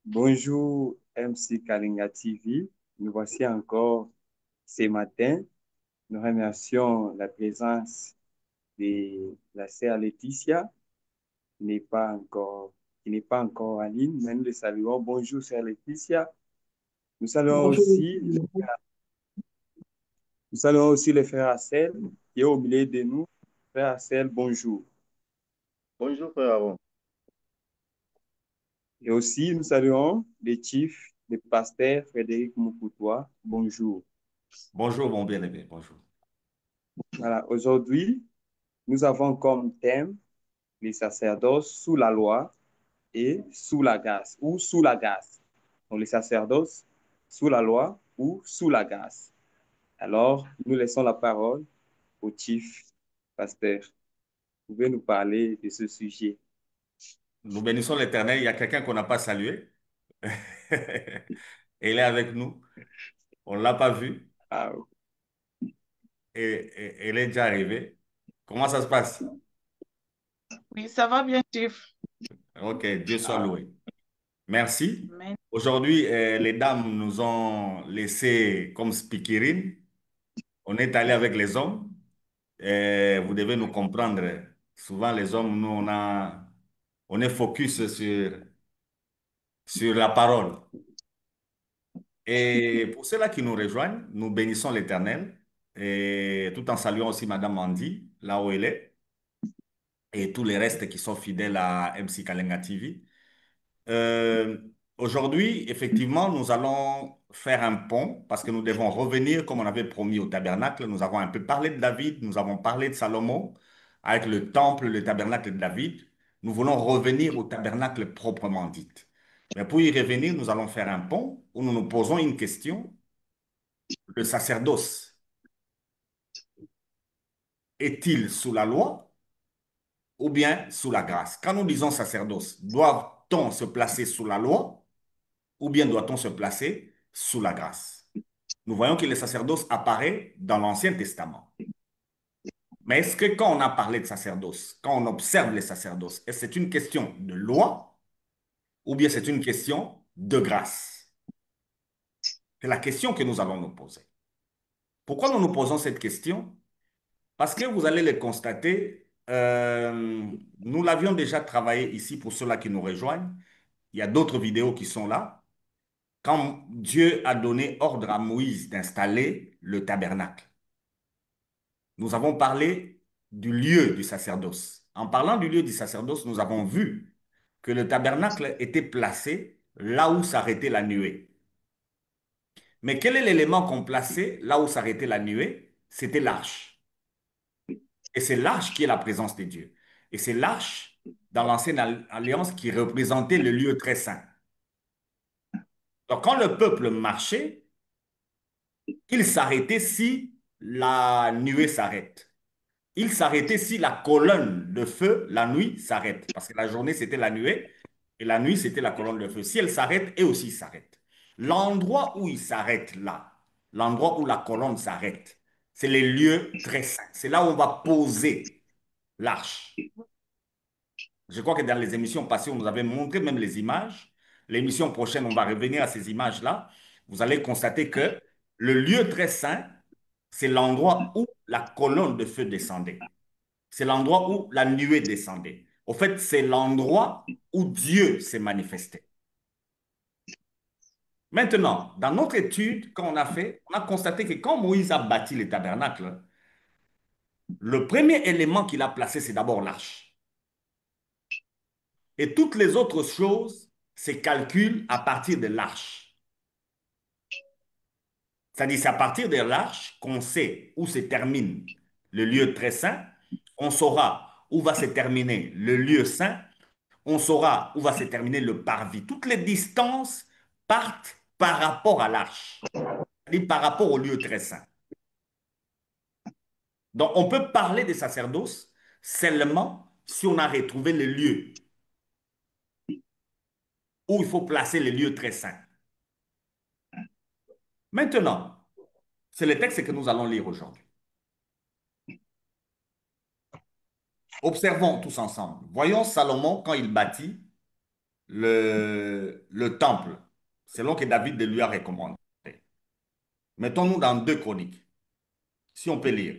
Bonjour MC Kalinga TV. Nous voici encore ce matin. Nous remercions la présence de la sœur Laetitia qui n'est pas encore en ligne, mais nous le saluons. Bonjour sœur Laetitia. Nous saluons Bonjour. aussi, nous saluons aussi le frère Assel qui est au milieu de nous. Frère Assel, bonjour. Bonjour, frère Aaron. Et aussi, nous saluons le chief, le pasteur Frédéric Moukoutoua. Bonjour. Bonjour, mon bien-aimé, bonjour. Voilà, aujourd'hui, nous avons comme thème les sacerdoces sous la loi et sous la grâce, ou sous la grâce. Donc, les sacerdoces sous la loi ou sous la grâce. Alors, nous laissons la parole au chief pasteur. Vous pouvez nous parler de ce sujet. Nous bénissons l'Éternel. Il y a quelqu'un qu'on n'a pas salué. Et il est avec nous. On ne l'a pas vu. Ah, Et elle est déjà arrivée. Comment ça se passe? Oui, ça va bien, Chief. Ok, Dieu soit ah, loué. Merci. Amen. Aujourd'hui, les dames nous ont laissé comme speakerine. On est allé avec les hommes. Vous devez nous comprendre. Souvent, les hommes, nous, on est focus sur la parole. Et pour ceux-là qui nous rejoignent, nous bénissons l'Éternel, et tout en saluant aussi Madame Mandy, là où elle est, et tous les restes qui sont fidèles à MC Kalenga TV. Euh, Aujourd'hui, effectivement, nous allons faire un pont parce que nous devons revenir, comme on avait promis, au tabernacle. Nous avons un peu parlé de David, nous avons parlé de Salomon avec le temple, le tabernacle de David. Nous voulons revenir au tabernacle proprement dit. Mais pour y revenir, nous allons faire un pont où nous nous posons une question. Le sacerdoce est-il sous la loi ou bien sous la grâce? Quand nous disons sacerdoce, doit-on se placer sous la loi ou bien doit-on se placer sous la grâce? Nous voyons que le sacerdoce apparaît dans l'Ancien Testament. Mais est-ce que quand on a parlé de sacerdoce, quand on observe les sacerdoces, est-ce que c'est une question de loi ou bien c'est une question de grâce? C'est la question que nous allons nous poser. Pourquoi nous nous posons cette question? Parce que vous allez le constater, nous l'avions déjà travaillé ici pour ceux-là qui nous rejoignent. Il y a d'autres vidéos qui sont là. Quand Dieu a donné ordre à Moïse d'installer le tabernacle, nous avons parlé du lieu du sacerdoce. En parlant du lieu du sacerdoce, nous avons vu que le tabernacle était placé là où s'arrêtait la nuée. Mais quel est l'élément qu'on plaçait là où s'arrêtait la nuée? C'était l'arche. Et c'est l'arche qui est la présence de Dieu. Et c'est l'arche dans l'ancienne alliance qui représentait le lieu très saint. Donc quand le peuple marchait, il s'arrêtait si la nuée s'arrête. Il s'arrêtait si la colonne de feu, la nuit, s'arrête. Parce que la journée, c'était la nuée, et la nuit, c'était la colonne de feu. Si elle s'arrête, eux aussi s'arrêtent. L'endroit où il s'arrête là, l'endroit où la colonne s'arrête, c'est les lieux très saints. C'est là où on va poser l'arche. Je crois que dans les émissions passées, on nous avait montré même les images. L'émission prochaine, on va revenir à ces images-là. Vous allez constater que le lieu très saint, c'est l'endroit où la colonne de feu descendait. C'est l'endroit où la nuée descendait. Au fait, c'est l'endroit où Dieu s'est manifesté. Maintenant, dans notre étude qu'on a fait, on a constaté que quand Moïse a bâti le tabernacle, le premier élément qu'il a placé, c'est d'abord l'arche. Et toutes les autres choses se calculent à partir de l'arche. C'est-à-dire, c'est à partir de l'arche qu'on sait où se termine le lieu très saint, on saura où va se terminer le lieu saint, on saura où va se terminer le parvis. Toutes les distances partent par rapport à l'arche, c'est-à-dire par rapport au lieu très saint. Donc, on peut parler des sacerdoces seulement si on a retrouvé le lieu où il faut placer les lieux très saints. Maintenant, c'est le texte que nous allons lire aujourd'hui. Observons tous ensemble. Voyons Salomon quand il bâtit le temple, selon que David le lui a recommandé. Mettons-nous dans 2 Chroniques, si on peut lire.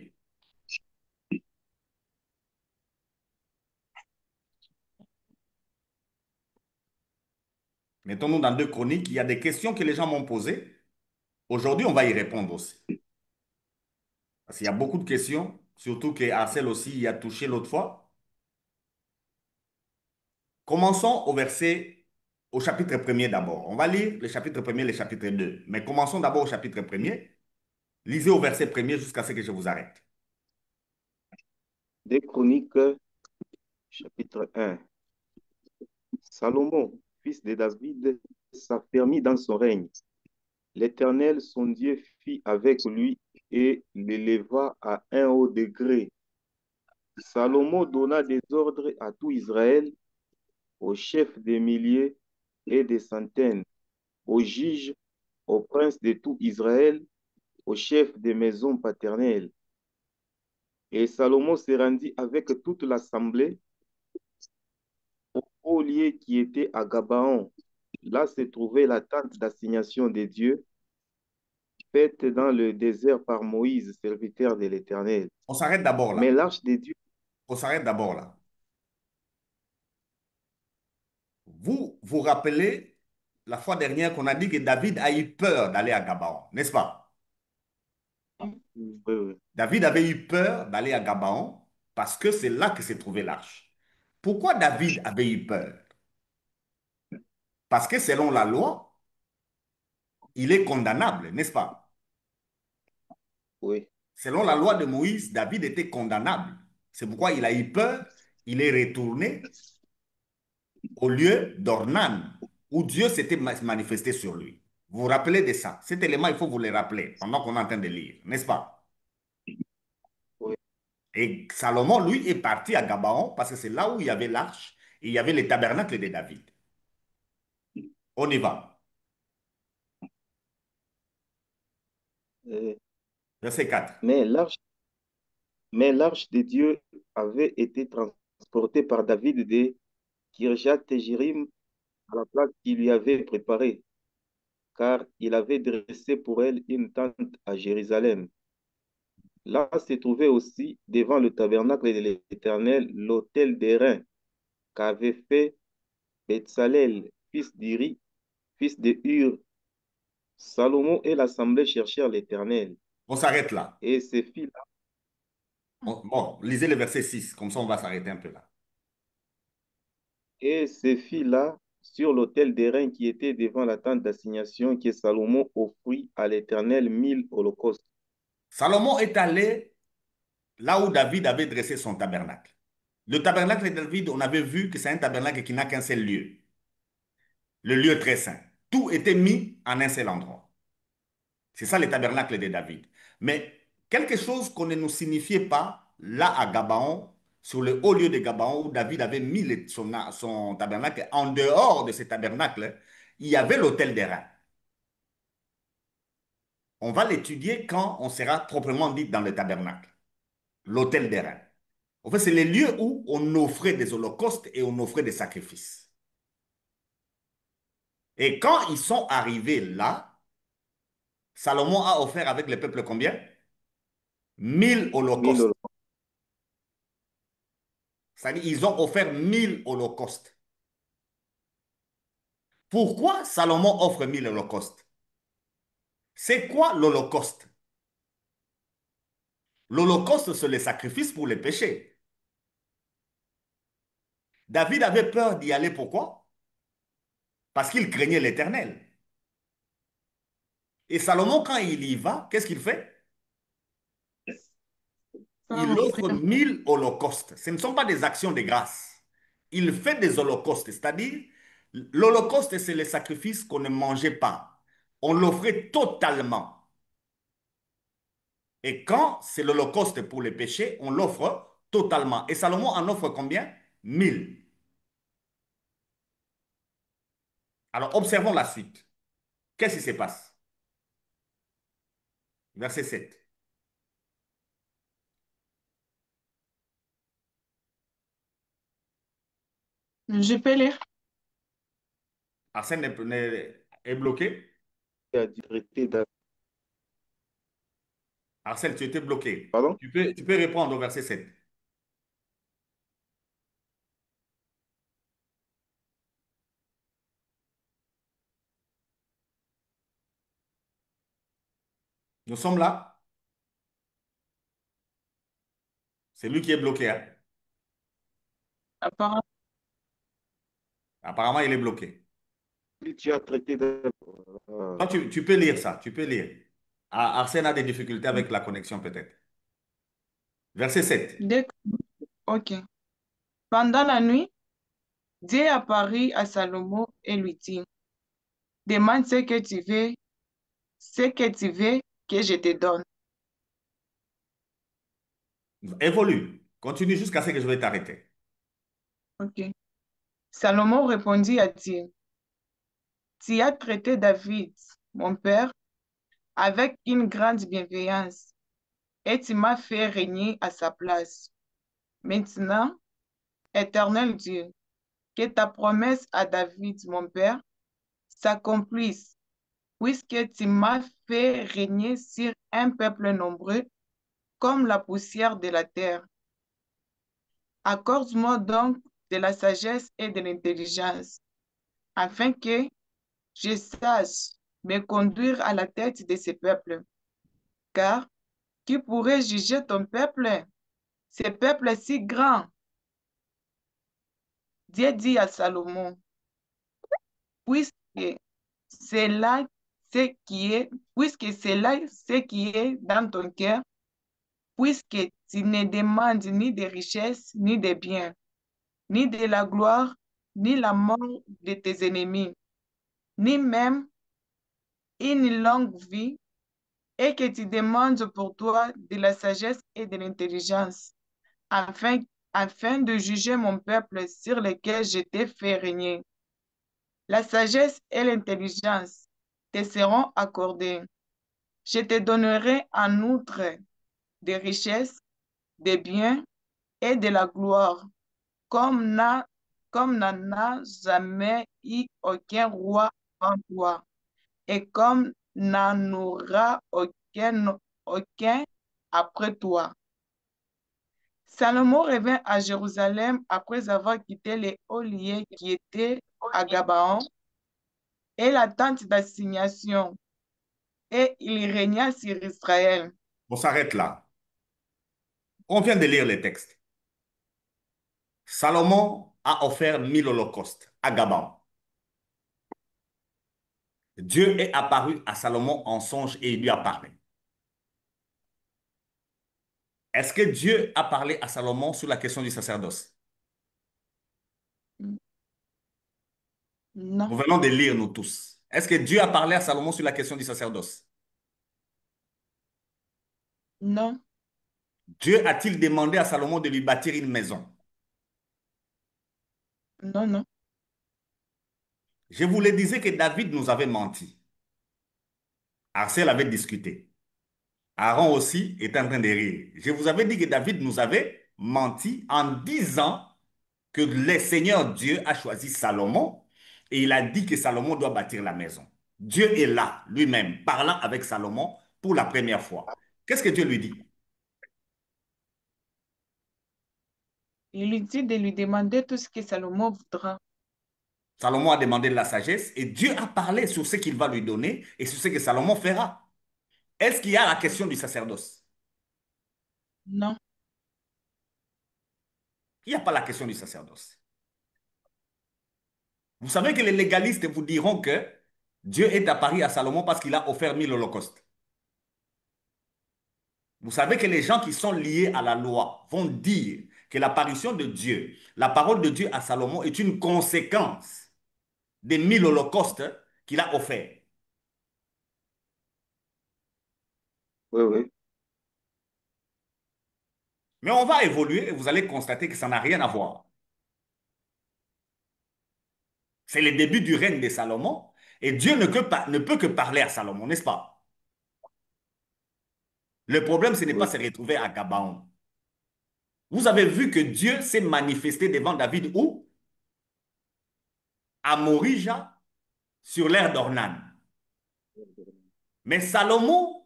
Mettons-nous dans 2 Chroniques. Il y a des questions que les gens m'ont posées. Aujourd'hui, on va y répondre aussi. Parce qu'il y a beaucoup de questions, surtout que Arcel aussi y a touché l'autre fois. Commençons au chapitre 1er d'abord. On va lire le chapitre 1er et le chapitre 2. Mais commençons d'abord au chapitre 1er. Lisez au verset 1er jusqu'à ce que je vous arrête. Des Chroniques, chapitre 1. Salomon, fils de David, s'affermit dans son règne. L'Éternel, son Dieu, fit avec lui et l'éleva à un haut degré. Salomon donna des ordres à tout Israël, aux chefs des milliers et des centaines, aux juges, aux princes de tout Israël, aux chefs des maisons paternelles. Et Salomon se rendit avec toute l'assemblée au lieu qui était à Gabaon. Là se trouvait la tente d'assignation des dieux, faite dans le désert par Moïse, serviteur de l'Éternel. On s'arrête d'abord Mais là. l'arche des dieux, On s'arrête d'abord là. Vous vous rappelez la fois dernière qu'on a dit que David a eu peur d'aller à Gabaon, n'est-ce pas? oui, oui, David avait eu peur d'aller à Gabaon parce que c'est là que s'est trouvée l'arche. Pourquoi David avait eu peur? Parce que selon la loi, il est condamnable, n'est-ce pas? oui, Selon la loi de Moïse, David était condamnable. C'est pourquoi il a eu peur. Il est retourné au lieu d'Ornan, où Dieu s'était manifesté sur lui. Vous vous rappelez de ça? Cet élément, il faut vous le rappeler pendant qu'on est en train de lire, n'est-ce pas? oui. Et Salomon, lui, est parti à Gabaon parce que c'est là où il y avait l'arche et il y avait le tabernacle de David. On y va. Euh, Verset 4. mais l'arche, mais l'arche de Dieu avait été transportée par David de Kirjat Jérim à la place qu'il lui avait préparée, car il avait dressé pour elle une tente à Jérusalem. Là se trouvait aussi, devant le tabernacle de l'Éternel, l'autel d'airain qu'avait fait Betsalel, fils d'Iri, fils de Hur. Salomon et l'assemblée cherchèrent l'Éternel. On s'arrête là. Et ces filles-là, Bon, lisez le verset 6, comme ça on va s'arrêter un peu là. et ces filles-là, sur l'autel d'airain qui était devant la tente d'assignation que Salomon offrit à l'Éternel 1000 holocaustes. Salomon est allé là où David avait dressé son tabernacle. Le tabernacle de David, on avait vu que c'est un tabernacle qui n'a qu'un seul lieu, le lieu très saint. Tout était mis en un seul endroit. C'est ça le tabernacle de David. Mais quelque chose qu'on ne nous signifiait pas là à Gabaon, sur le haut lieu de Gabaon où David avait mis son tabernacle, en dehors de ce tabernacle, il y avait l'autel d'airain. On va l'étudier quand on sera proprement dit dans le tabernacle, l'autel d'airain. En fait, c'est les lieux où on offrait des holocaustes et on offrait des sacrifices. Et quand ils sont arrivés là, Salomon a offert avec le peuple combien? 1000 1000 holocaustes. holocaustes. C'est-à-dire ils ont offert 1000 holocaustes. Pourquoi Salomon offre 1000 holocaustes? C'est quoi l'holocauste? L'holocauste, c'est le sacrifice pour les péchés. David avait peur d'y aller, pourquoi? Parce qu'il craignait l'Éternel. Et Salomon, quand il y va, qu'est-ce qu'il fait? Sans Il offre offrir. 1000 holocaustes. Ce ne sont pas des actions de grâce. Il fait des holocaustes, c'est-à-dire l'holocauste, c'est le sacrifice qu'on ne mangeait pas. On l'offrait totalement. Et quand c'est l'holocauste pour les péchés, on l'offre totalement. Et Salomon en offre combien? 1000. Alors observons la suite. Qu'est-ce qui se passe? Verset 7. Je peux lire. Arsène est bloqué. A dû traiter David. Arsène, tu étais bloqué. Pardon? Tu peux répondre au verset 7. Nous sommes là. C'est lui qui est bloqué, hein. Apparemment, Apparemment, il est bloqué. Tu as traité David. Toi, tu peux lire ça. Tu peux lire. Arsène a des difficultés avec la connexion, peut-être. Verset 7. dès que- OK. Pendant la nuit, Dieu apparut à Salomon et lui dit, demande ce que tu veux que je te donne. Évolue. Continue jusqu'à ce que je vais t'arrêter. OK. Salomon répondit à Dieu, tu as traité David, mon père, avec une grande bienveillance et tu m'as fait régner à sa place. Maintenant, Éternel Dieu, que ta promesse à David, mon père, s'accomplisse, puisque tu m'as fait régner sur un peuple nombreux comme la poussière de la terre. Accorde-moi donc de la sagesse et de l'intelligence, afin que je sache me conduire à la tête de ce peuple. Car qui pourrait juger ton peuple, ce peuple si grand? Dieu dit à Salomon, puisque c'est là puisque c'est là ce qui est dans ton cœur, puisque tu ne demandes ni des richesses, ni des biens, ni de la gloire, ni la mort de tes ennemis, ni même une longue vie, et que tu demandes pour toi de la sagesse et de l'intelligence, afin, afin de juger mon peuple sur lequel je t'ai fait régner. La sagesse et l'intelligence te seront accordées. Je te donnerai en outre des richesses, des biens et de la gloire, comme n'a, comme n'en a jamais eu aucun roi avant toi, et comme n'en aura aucun après toi. Salomon revint à Jérusalem après avoir quitté les hauts lieux qui étaient à Gabaon et la tente d'assignation, et il régna sur Israël. On s'arrête là. On vient de lire les textes. Salomon a offert 1000 holocaustes à Gabaon. Dieu est apparu à Salomon en songe et il lui a parlé. Est-ce que Dieu a parlé à Salomon sur la question du sacerdoce? Non, Nous venons de lire, nous tous. Est-ce que Dieu a parlé à Salomon sur la question du sacerdoce? non, Dieu a-t-il demandé à Salomon de lui bâtir une maison? non, non. Je vous le disais que David nous avait menti. Arcel avait discuté. Aaron aussi est en train de rire. Je vous avais dit que David nous avait menti en disant que le Seigneur Dieu a choisi Salomon et il a dit que Salomon doit bâtir la maison. Dieu est là, lui-même, parlant avec Salomon pour la première fois. Qu'est-ce que Dieu lui dit? Il lui dit de lui demander tout ce que Salomon voudra. Salomon a demandé de la sagesse et Dieu a parlé sur ce qu'il va lui donner et sur ce que Salomon fera. Est-ce qu'il y a la question du sacerdoce? Non, Il n'y a pas la question du sacerdoce. Vous savez que les légalistes vous diront que Dieu est apparu à Salomon parce qu'il a offert 1000 holocaustes. Vous savez que les gens qui sont liés à la loi vont dire que l'apparition de Dieu, la parole de Dieu à Salomon est une conséquence des 1000 holocaustes qu'il a offerts. Oui, oui. Mais on va évoluer et vous allez constater que ça n'a rien à voir. C'est le début du règne de Salomon et Dieu ne peut que parler à Salomon, n'est-ce pas? Le problème, ce n'est pas Oui. se retrouver à Gabaon. Vous avez vu que Dieu s'est manifesté devant David où? à Morija, sur l'aire d'Ornan. Mais Salomon,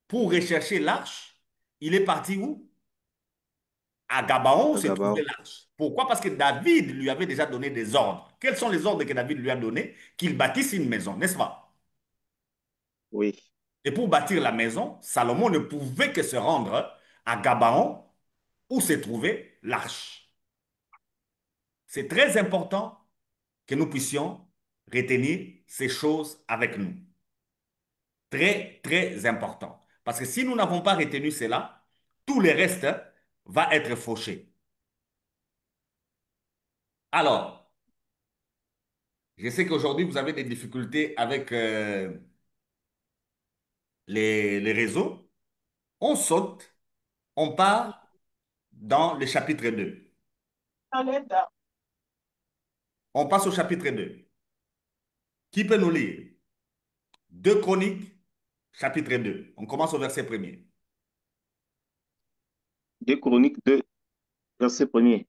pour rechercher l'arche, il est parti où? À Gabaon, où à se trouvait Gabao. l'arche. Pourquoi? Parce que David lui avait déjà donné des ordres. Quels sont les ordres que David lui a donnés? Qu'il bâtisse une maison, n'est-ce pas? Oui, Et pour bâtir la maison, Salomon ne pouvait que se rendre à Gabaon, où se trouvait l'arche. C'est très important que nous puissions retenir ces choses avec nous. Très, très important. Parce que si nous n'avons pas retenu cela, tout le reste va être fauché. Alors, je sais qu'aujourd'hui, vous avez des difficultés avec les réseaux. On saute, on part dans le chapitre 2. On passe au chapitre 2. Qui peut nous lire? 2 Chroniques, chapitre 2. On commence au verset 1er. 2 Chroniques 2, verset 1er.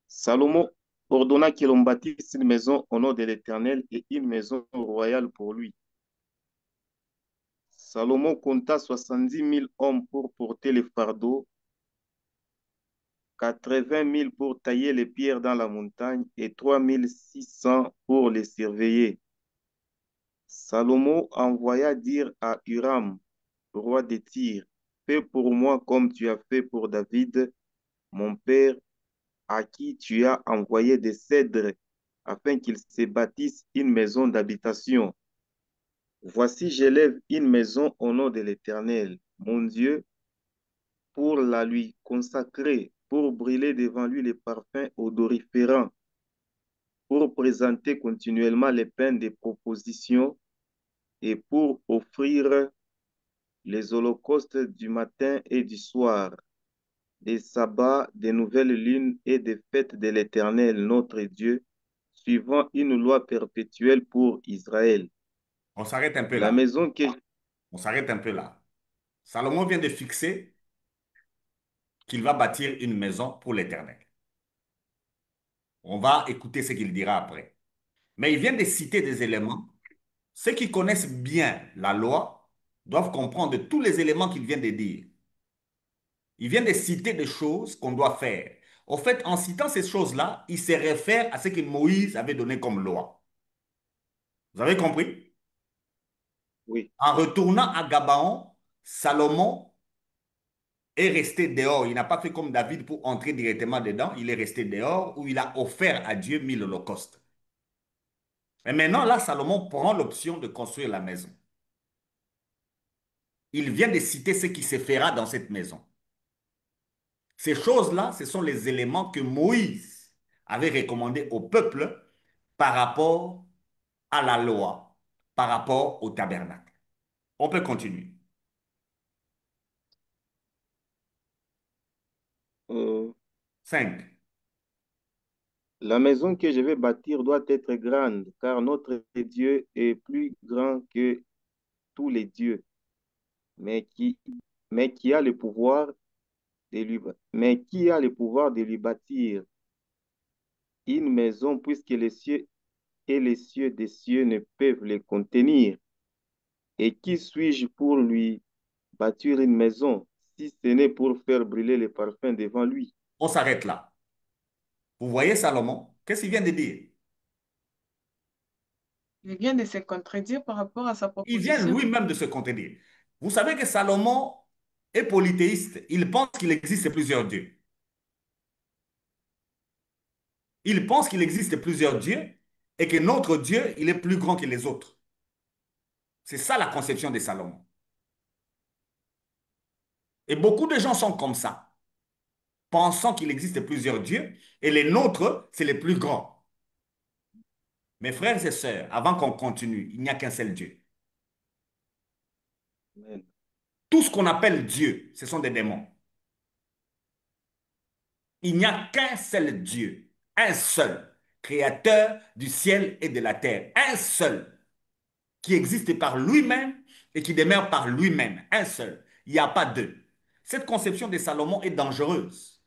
Salomon ordonna que l'on bâtisse une maison au nom de l'Éternel et une maison royale pour lui. Salomon compta 70 000 hommes pour porter les fardeaux, 80 000 pour tailler les pierres dans la montagne et 3600 pour les surveiller. Salomon envoya dire à Huram, roi de Tyr, fais pour moi comme tu as fait pour David, mon père, à qui tu as envoyé des cèdres, afin qu'il se bâtisse une maison d'habitation. Voici, j'élève une maison au nom de l'Éternel, mon Dieu, pour la lui consacrer, pour brûler devant lui les parfums odoriférants, pour présenter continuellement les peines de proposition et pour offrir les holocaustes du matin et du soir, des sabbats, des nouvelles lunes et des fêtes de l'Éternel, notre Dieu, suivant une loi perpétuelle pour Israël. On s'arrête un peu La là. maison que... On s'arrête un peu là. Salomon vient de fixer qu'il va bâtir une maison pour l'Éternel. On va écouter ce qu'il dira après. Mais il vient de citer des éléments. Ceux qui connaissent bien la loi doivent comprendre tous les éléments qu'il vient de dire. Il vient de citer des choses qu'on doit faire. Au fait, en citant ces choses-là, il se réfère à ce que Moïse avait donné comme loi. Vous avez compris? Oui, En retournant à Gabaon, Salomon est resté dehors. Il n'a pas fait comme David pour entrer directement dedans. Il est resté dehors où il a offert à Dieu 1000 holocaustes. Et maintenant, là, Salomon prend l'option de construire la maison. Il vient de citer ce qui se fera dans cette maison. Ces choses-là, ce sont les éléments que Moïse avait recommandés au peuple par rapport à la loi, par rapport au tabernacle. On peut continuer. euh, 5. la maison que je vais bâtir doit être grande, car notre Dieu est plus grand que tous les dieux, mais qui, mais qui a le pouvoir de lui, mais qui a le pouvoir de lui bâtir une maison, puisque les cieux et les cieux des cieux ne peuvent les contenir. Et qui suis-je pour lui bâtir une maison, si ce n'est pour faire brûler les parfums devant lui? On s'arrête là. Vous voyez Salomon? Qu'est-ce qu'il vient de dire? Il vient de se contredire par rapport à sa Il vient proposition. lui-même de se contredire. Vous savez que Salomon est polythéiste. Il pense qu'il existe plusieurs dieux. Il pense qu'il existe plusieurs dieux et que notre Dieu, il est plus grand que les autres. C'est ça la conception de Salomon. Et beaucoup de gens sont comme ça, pensant qu'il existe plusieurs dieux et les nôtres, c'est les plus grands. Mes frères et sœurs, avant qu'on continue, il n'y a qu'un seul Dieu. Amen. Tout ce qu'on appelle Dieu, ce sont des démons. Il n'y a qu'un seul Dieu, un seul, créateur du ciel et de la terre, un seul, qui existe par lui-même et qui demeure par lui-même, un seul. Il n'y a pas deux. Cette conception de Salomon est dangereuse.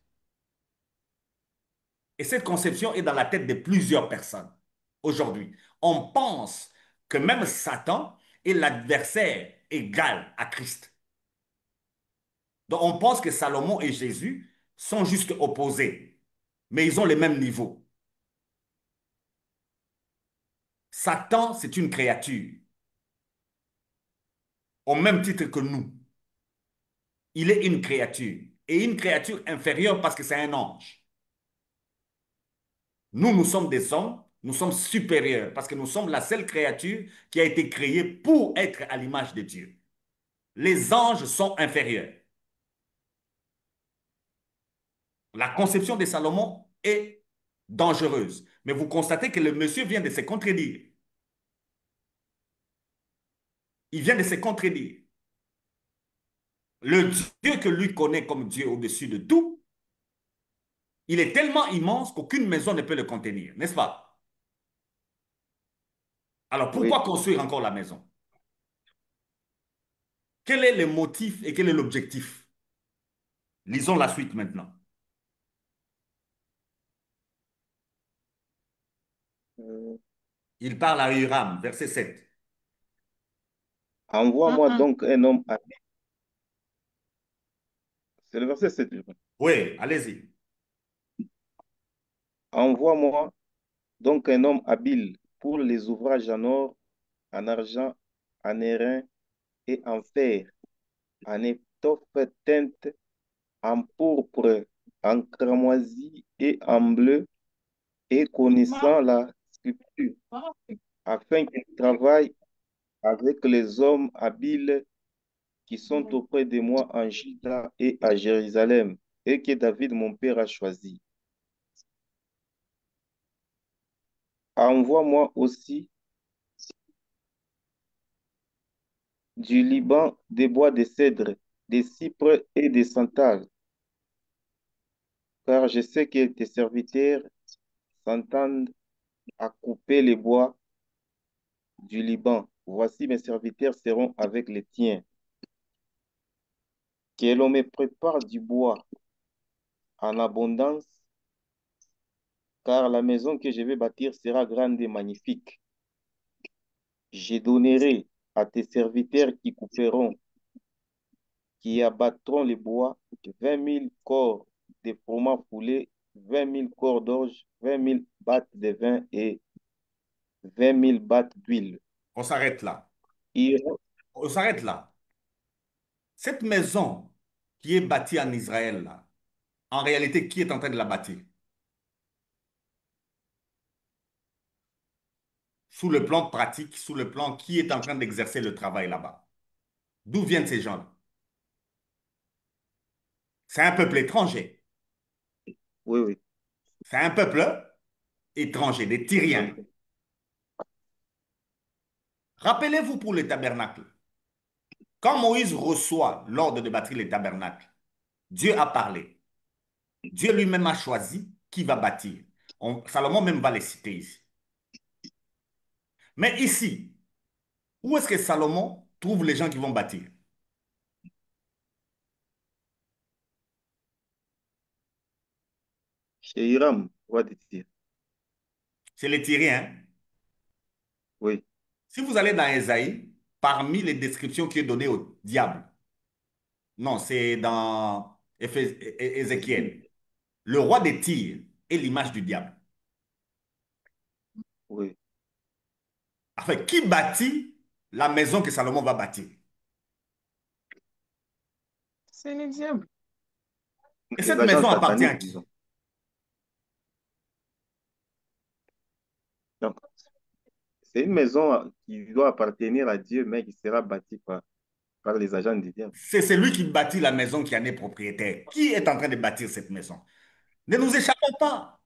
Et cette conception est dans la tête de plusieurs personnes. aujourd'hui. On pense que même Satan est l'adversaire égal à Christ. Donc on pense que Salomon et Jésus sont juste opposés, mais ils ont les mêmes niveaux. Satan, c'est une créature, au même titre que nous. Il est une créature, et une créature inférieure parce que c'est un ange. Nous, nous sommes des hommes, nous sommes supérieurs parce que nous sommes la seule créature qui a été créée pour être à l'image de Dieu. Les anges sont inférieurs. La conception de Salomon est dangereuse. Mais vous constatez que le monsieur vient de se contredire. Il vient de se contredire. Le Dieu que lui connaît comme Dieu au-dessus de tout, il est tellement immense qu'aucune maison ne peut le contenir, n'est-ce pas? Alors Oui. pourquoi construire encore la maison? Quel est le motif et quel est l'objectif? Lisons la suite maintenant. Euh, Il parle à Hiram, verset 7. Envoie-moi donc un homme habile. C'est le verset 7. Oui, allez-y. Envoie-moi donc un homme habile pour les ouvrages en or, en argent, en airain et en fer, en étoffe teinte, en pourpre, en cramoisi et en bleu, et connaissant la sculpture, afin qu'il travaille avec les hommes habiles qui sont auprès de moi en Juda et à Jérusalem, et que David, mon père, a choisi. Envoie-moi aussi du Liban des bois de cèdre, des cypres et des santal, car je sais que tes serviteurs s'entendent à couper les bois du Liban. Voici mes serviteurs seront avec les tiens. Que l'on me prépare du bois en abondance, car la maison que je vais bâtir sera grande et magnifique. Je donnerai à tes serviteurs qui abattront les bois, 20 000 corps de froment foulé, 20 000 corps d'orge, 20 000 battes de vin et 20 000 battes d'huile. On s'arrête là. Hiram, On s'arrête là. Cette maison qui est bâtie en Israël, là, en réalité, qui est en train de la bâtir? Sous le plan pratique, sous le plan qui est en train d'exercer le travail là-bas. D'où viennent ces gens-là? C'est un peuple étranger. oui, oui, C'est un peuple étranger, des Tyriens. étranger. Rappelez-vous pour le tabernacle. Quand Moïse reçoit l'ordre de bâtir le tabernacle, Dieu a parlé. Dieu lui-même a choisi qui va bâtir. Salomon même va les citer ici. Mais ici, où est-ce que Salomon trouve les gens qui vont bâtir? Chez Hiram, roi de Tyr. C'est les Tyriens. Oui, Si vous allez dans Ésaïe, parmi les descriptions qui est données au diable, non, c'est dans Ézéchiel, le roi des Tyr est l'image du diable. oui. Enfin, qui bâtit la maison que Salomon va bâtir? C'est le diable. Et Les cette agents maison appartient à sataniques, qui? disons. Donc, c'est une maison qui doit appartenir à Dieu, mais qui sera bâtie par les agents du diable. C'est celui qui bâtit la maison qui en est propriétaire. Qui est en train de bâtir cette maison? Ne nous échappons pas.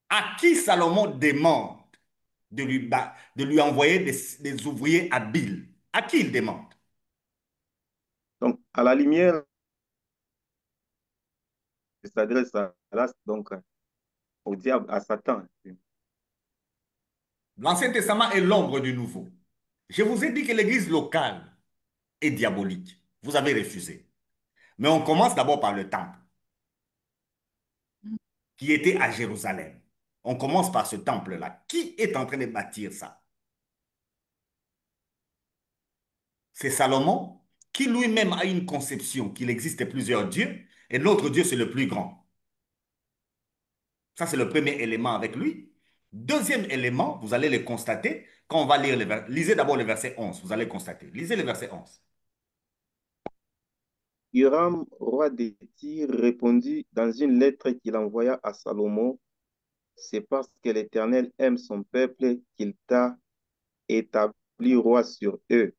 À qui Salomon demande de lui envoyer des ouvriers habiles? À qui il demande? Donc, à la lumière, il s'adresse donc au diable, à Satan. L'Ancien Testament est l'ombre du Nouveau. Je vous ai dit que l'Église locale est diabolique. Vous avez refusé. Mais on commence d'abord par le temple. qui était à Jérusalem. On commence par ce temple-là. Qui est en train de bâtir ça? C'est Salomon qui lui-même a une conception qu'il existe plusieurs dieux et notre Dieu, c'est le plus grand. Ça, c'est le premier élément avec lui. Deuxième élément, vous allez le constater quand on va lire le verset. Lisez d'abord le verset 11, vous allez constater. Lisez le verset 11. Hiram, roi de Tyr, répondit dans une lettre qu'il envoya à Salomon, c'est parce que l'Éternel aime son peuple qu'il t'a établi roi sur eux.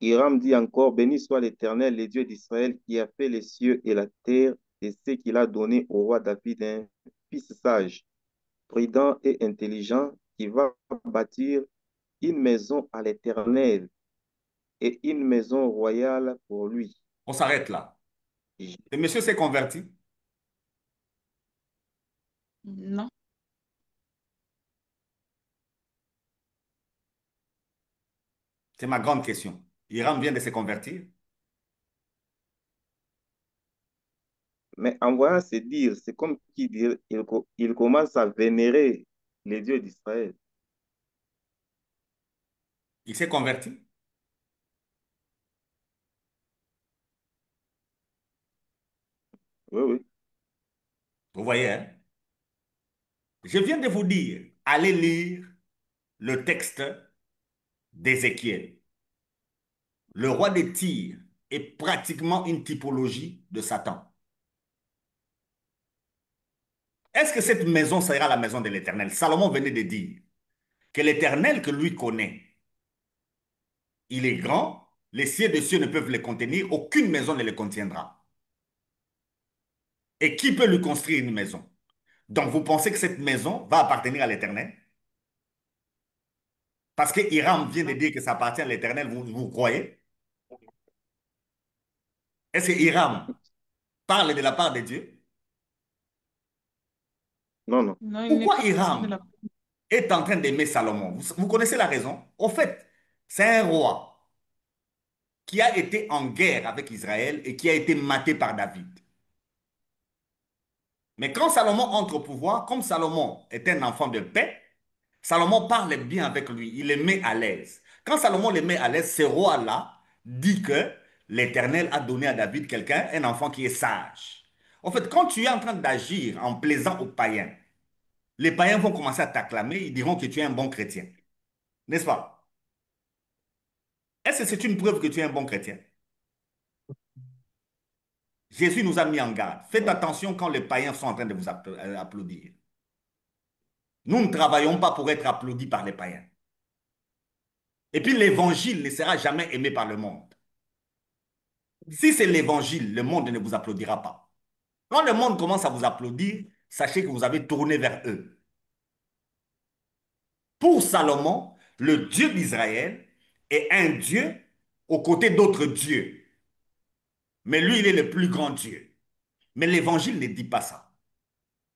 Hiram dit encore, béni soit l'Éternel, le Dieu d'Israël, qui a fait les cieux et la terre, et ce qu'il a donné au roi David un fils sage, prudent et intelligent, qui va bâtir une maison à l'Éternel et une maison royale pour lui. On s'arrête là. Le monsieur s'est converti. Non. C'est ma grande question. Hiram vient de se convertir. Mais en voyant se dire, c'est comme qui dire, il commence à vénérer les dieux d'Israël. Il s'est converti. Oui, oui. Vous voyez, hein? Je viens de vous dire, allez lire le texte d'Ézéchiel. Le roi de Tyr est pratiquement une typologie de Satan. Est-ce que cette maison sera la maison de l'Éternel? Salomon venait de dire que l'Éternel que lui connaît, il est grand, les cieux des cieux ne peuvent le contenir, aucune maison ne le contiendra. Et qui peut lui construire une maison? Donc vous pensez que cette maison va appartenir à l'Éternel? Parce que Hiram vient de dire que ça appartient à l'Éternel, vous croyez? Est-ce que Hiram parle de la part de Dieu? Non, non. Non, il n'est Pourquoi pas question de Hiram la... est en train d'aimer Salomon? Vous connaissez la raison? Au fait, c'est un roi qui a été en guerre avec Israël et qui a été maté par David. Mais quand Salomon entre au pouvoir, comme Salomon est un enfant de paix, Salomon parle bien avec lui, il le met à l'aise. Quand Salomon le met à l'aise, ce roi-là dit que l'Éternel a donné à David quelqu'un, un enfant qui est sage. En fait, quand tu es en train d'agir en plaisant aux païens, les païens vont commencer à t'acclamer, ils diront que tu es un bon chrétien. N'est-ce pas? Est-ce que c'est une preuve que tu es un bon chrétien? Jésus nous a mis en garde. Faites attention quand les païens sont en train de vous applaudir. Nous ne travaillons pas pour être applaudis par les païens. Et puis l'évangile ne sera jamais aimé par le monde. Si c'est l'évangile, le monde ne vous applaudira pas. Quand le monde commence à vous applaudir, sachez que vous avez tourné vers eux. Pour Salomon, le Dieu d'Israël est un Dieu aux côtés d'autres dieux. Mais lui, il est le plus grand Dieu. Mais l'évangile ne dit pas ça.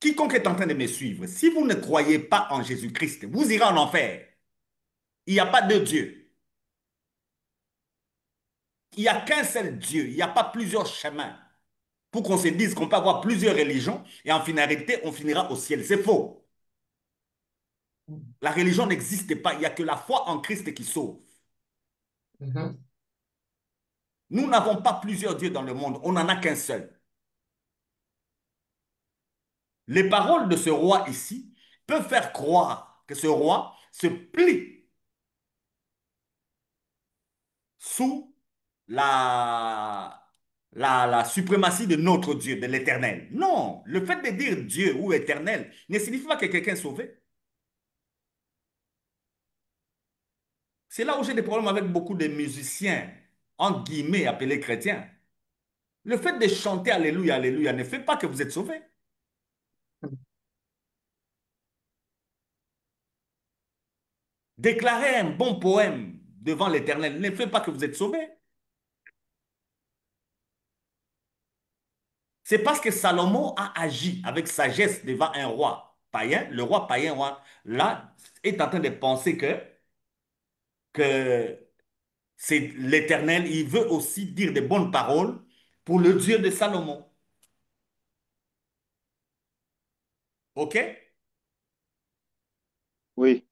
Quiconque est en train de me suivre, si vous ne croyez pas en Jésus-Christ, vous irez en enfer. Il n'y a pas de Dieu. Il n'y a qu'un seul Dieu. Il n'y a pas plusieurs chemins pour qu'on se dise qu'on peut avoir plusieurs religions et en finalité, on finira au ciel. C'est faux. La religion n'existe pas. Il n'y a que la foi en Christ qui sauve. Mhm. Nous n'avons pas plusieurs dieux dans le monde. On n'en a qu'un seul. Les paroles de ce roi ici peuvent faire croire que ce roi se plie sous la suprématie de notre Dieu, de l'Éternel. Non, le fait de dire Dieu ou Éternel ne signifie pas que quelqu'un est sauvé. C'est là où j'ai des problèmes avec beaucoup de musiciens, entre guillemets, appelés chrétiens. Le fait de chanter Alléluia, Alléluia ne fait pas que vous êtes sauvé. Déclarer un bon poème devant l'Éternel ne fait pas que vous êtes sauvé. C'est parce que Salomon a agi avec sagesse devant un roi païen. Le roi païen, là, est en train de penser que c'est l'Éternel. Il veut aussi dire de bonnes paroles pour le Dieu de Salomon. OK? Oui.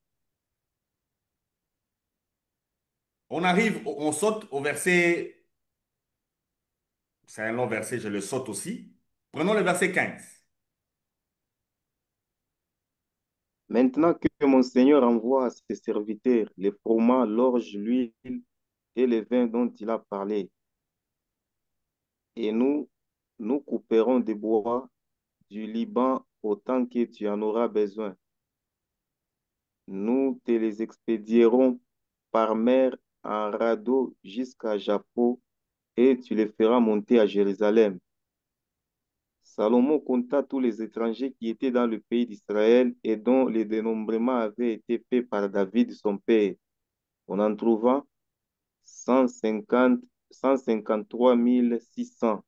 On arrive, on saute au verset, c'est un long verset, je le saute aussi. Prenons le verset 15. Maintenant que mon Seigneur envoie à ses serviteurs les froment, l'orge, l'huile et le vin dont il a parlé, et nous couperons des bois du Liban autant que tu en auras besoin. Nous te les expédierons par mer en radeau jusqu'à Jappo et tu les feras monter à Jérusalem. Salomon compta tous les étrangers qui étaient dans le pays d'Israël et dont le dénombrement avait été fait par David, son père. On en trouva 150, 153 600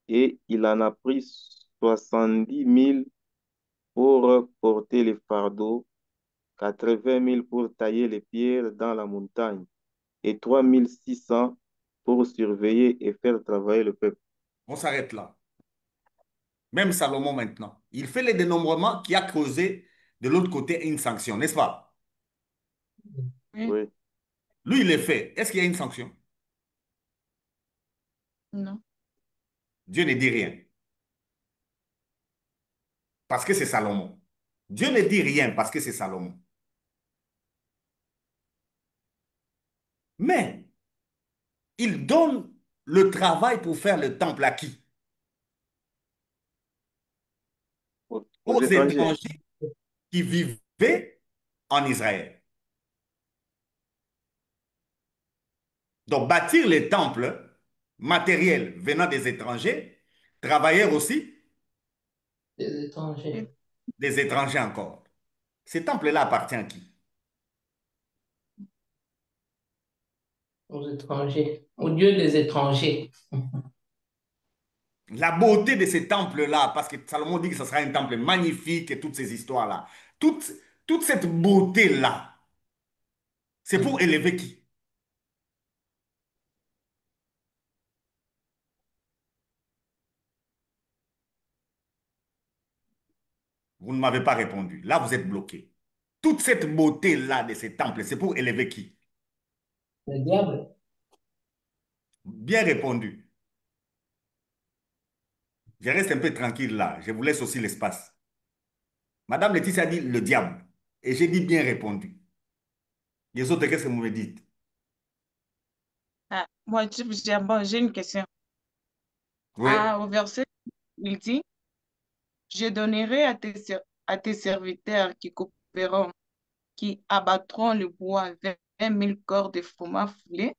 et il en a pris 70 000 pour porter les fardeaux, 80 000 pour tailler les pierres dans la montagne et 3 600 pour surveiller et faire travailler le peuple. On s'arrête là. Même Salomon maintenant. Il fait les dénombrements qui a causé de l'autre côté une sanction, n'est-ce pas? Oui, Oui. Lui, il les fait. Est-ce qu'il y a une sanction? non. Dieu ne dit rien. Parce que c'est Salomon. Dieu ne dit rien parce que c'est Salomon. Mais il donne le travail pour faire le temple à qui? Aux Aux étrangers. étrangers qui vivaient en Israël. Donc, bâtir les temples matériels venant des étrangers, travailleurs aussi, Des étrangers. des étrangers encore. Ces temples-là appartiennent à qui? Aux étrangers. Au Dieu des étrangers. La beauté de ces temples-là, parce que Salomon dit que ce sera un temple magnifique et toutes ces histoires-là. Toute, toute cette beauté-là, c'est pour élever qui? Vous ne m'avez pas répondu. Là, vous êtes bloqué. Toute cette beauté-là de ces temples, c'est pour élever qui? Le diable. Bien répondu. Je reste un peu tranquille là. Je vous laisse aussi l'espace. Madame Laetitia a dit le diable. Et j'ai dit bien répondu. Les autres, qu'est-ce que vous me dites? Ah, moi, bon, j'ai une question. Oui. Ah, au verset, il dit, je donnerai à tes serviteurs qui couperont, qui abattront le bois, 20 000 corps de froment foulé,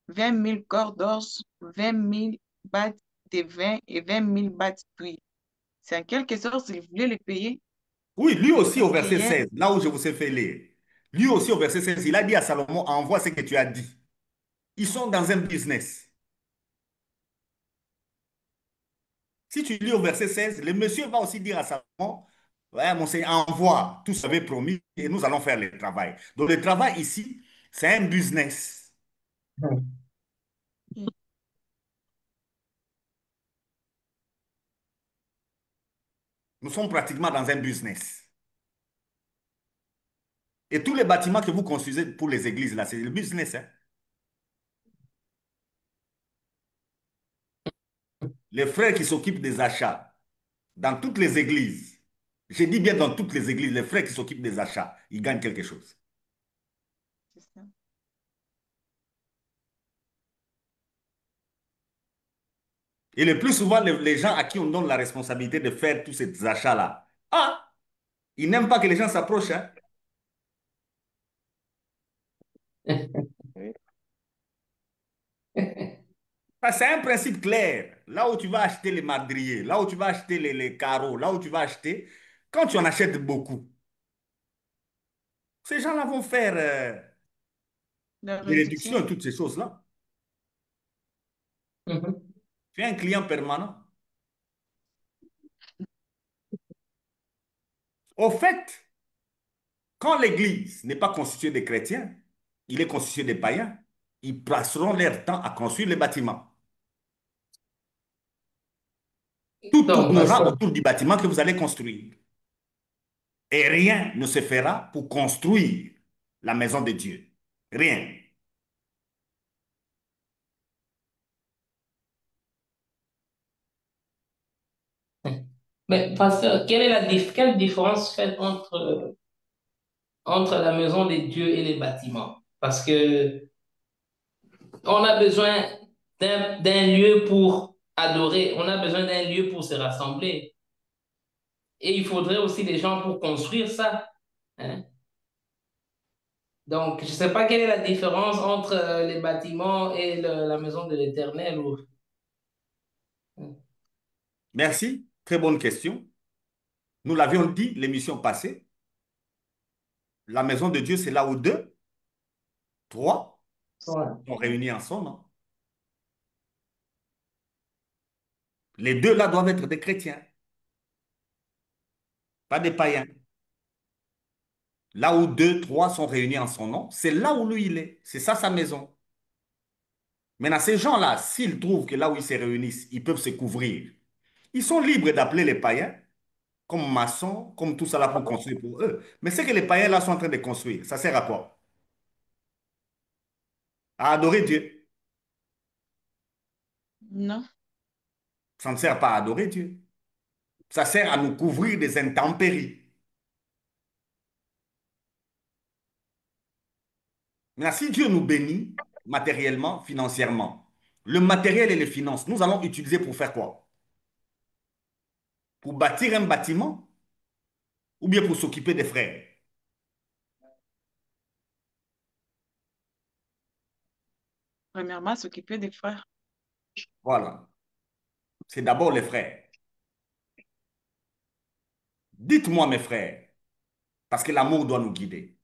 20 000 corps d'orge, 20 000 battes de vin et 20 000 battes d'huile. C'est en quelque sorte, il voulait les payer Oui, lui aussi au parce qu'il verset y a... 16, là où je vous ai fait lire. Lui aussi au verset 16, il a dit à Salomon, envoie ce que tu as dit. Ils sont dans un business. Si tu lis au verset 16, le monsieur va aussi dire à Salomon, ouais, mon Seigneur, envoie tout ce que vous avez promis et nous allons faire le travail. Donc le travail ici, c'est un business. Nous sommes pratiquement dans un business. Et tous les bâtiments que vous construisez pour les églises, là, c'est le business. Hein. Les frères qui s'occupent des achats dans toutes les églises, je dis bien dans toutes les églises, les frères qui s'occupent des achats, ils gagnent quelque chose. C'est ça. Et le plus souvent, les gens à qui on donne la responsabilité de faire tous ces achats-là, ah, ils n'aiment pas que les gens s'approchent. Hein. Oui. C'est un principe clair. Là où tu vas acheter les madriers, là où tu vas acheter les carreaux, là où tu vas acheter, quand tu en achètes beaucoup, ces gens-là vont faire La des réductions réduction. et toutes ces choses-là. Mhm. Tu es un client permanent. Au fait, quand l'Église n'est pas constituée de chrétiens, il est constitué de païens. Ils passeront leur temps à construire les bâtiments. Tout Donc, tournera pasteur, autour du bâtiment que vous allez construire. Et rien ne se fera pour construire la maison de Dieu. Rien. Mais pasteur, quelle est quelle différence faite entre la maison de Dieu et les bâtiments? Parce que on a besoin d'un lieu pour adorer, on a besoin d'un lieu pour se rassembler. Et il faudrait aussi des gens pour construire ça, hein. Donc, je ne sais pas quelle est la différence entre les bâtiments et la maison de l'Éternel. Merci. Très bonne question. Nous l'avions dit l'émission passée. La maison de Dieu, c'est là où deux, trois Ouais. sont réunis en son nom. Les deux là doivent être des chrétiens, pas des païens. Là où deux, trois sont réunis en son nom, c'est là où lui il est. C'est ça sa maison. Maintenant, ces gens-là, s'ils trouvent que là où ils se réunissent, ils peuvent se couvrir, ils sont libres d'appeler les païens comme maçons, comme tout ça là pour construire pour eux. Mais ce que les païens là sont en train de construire, ça sert à quoi? À adorer Dieu. Non. Ça ne sert pas à adorer Dieu. Ça sert à nous couvrir des intempéries. Maintenant, si Dieu nous bénit matériellement, financièrement, le matériel et les finances, nous allons utiliser pour faire quoi? Pour bâtir un bâtiment ou bien pour s'occuper des frères? Premièrement, s'occuper des frères. Voilà. C'est d'abord les frères. Dites-moi, mes frères, parce que l'amour doit nous guider.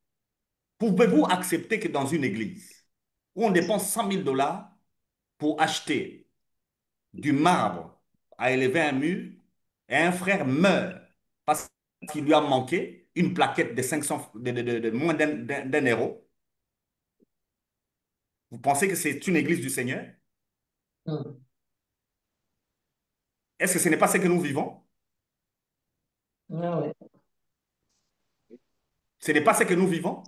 Pouvez-vous accepter que dans une église où on dépense 100 000 dollars pour acheter du marbre à élever un mur et un frère meurt parce qu'il lui a manqué une plaquette de 500, de moins d'un euro? Vous pensez que c'est une église du Seigneur? Hmm. Est-ce que ce n'est pas ce que nous vivons? Ah ouais. Ce n'est pas ce que nous vivons?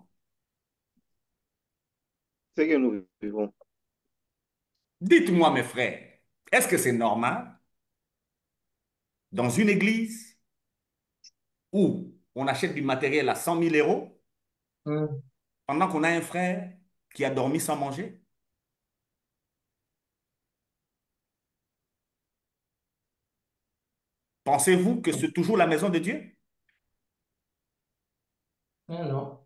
C'est que nous vivons. Dites-moi, mes frères, est-ce que c'est normal dans une église où on achète du matériel à 100 000 euros Hmm. pendant qu'on a un frère qui a dormi sans manger? Pensez-vous que c'est toujours la maison de Dieu? Ah non.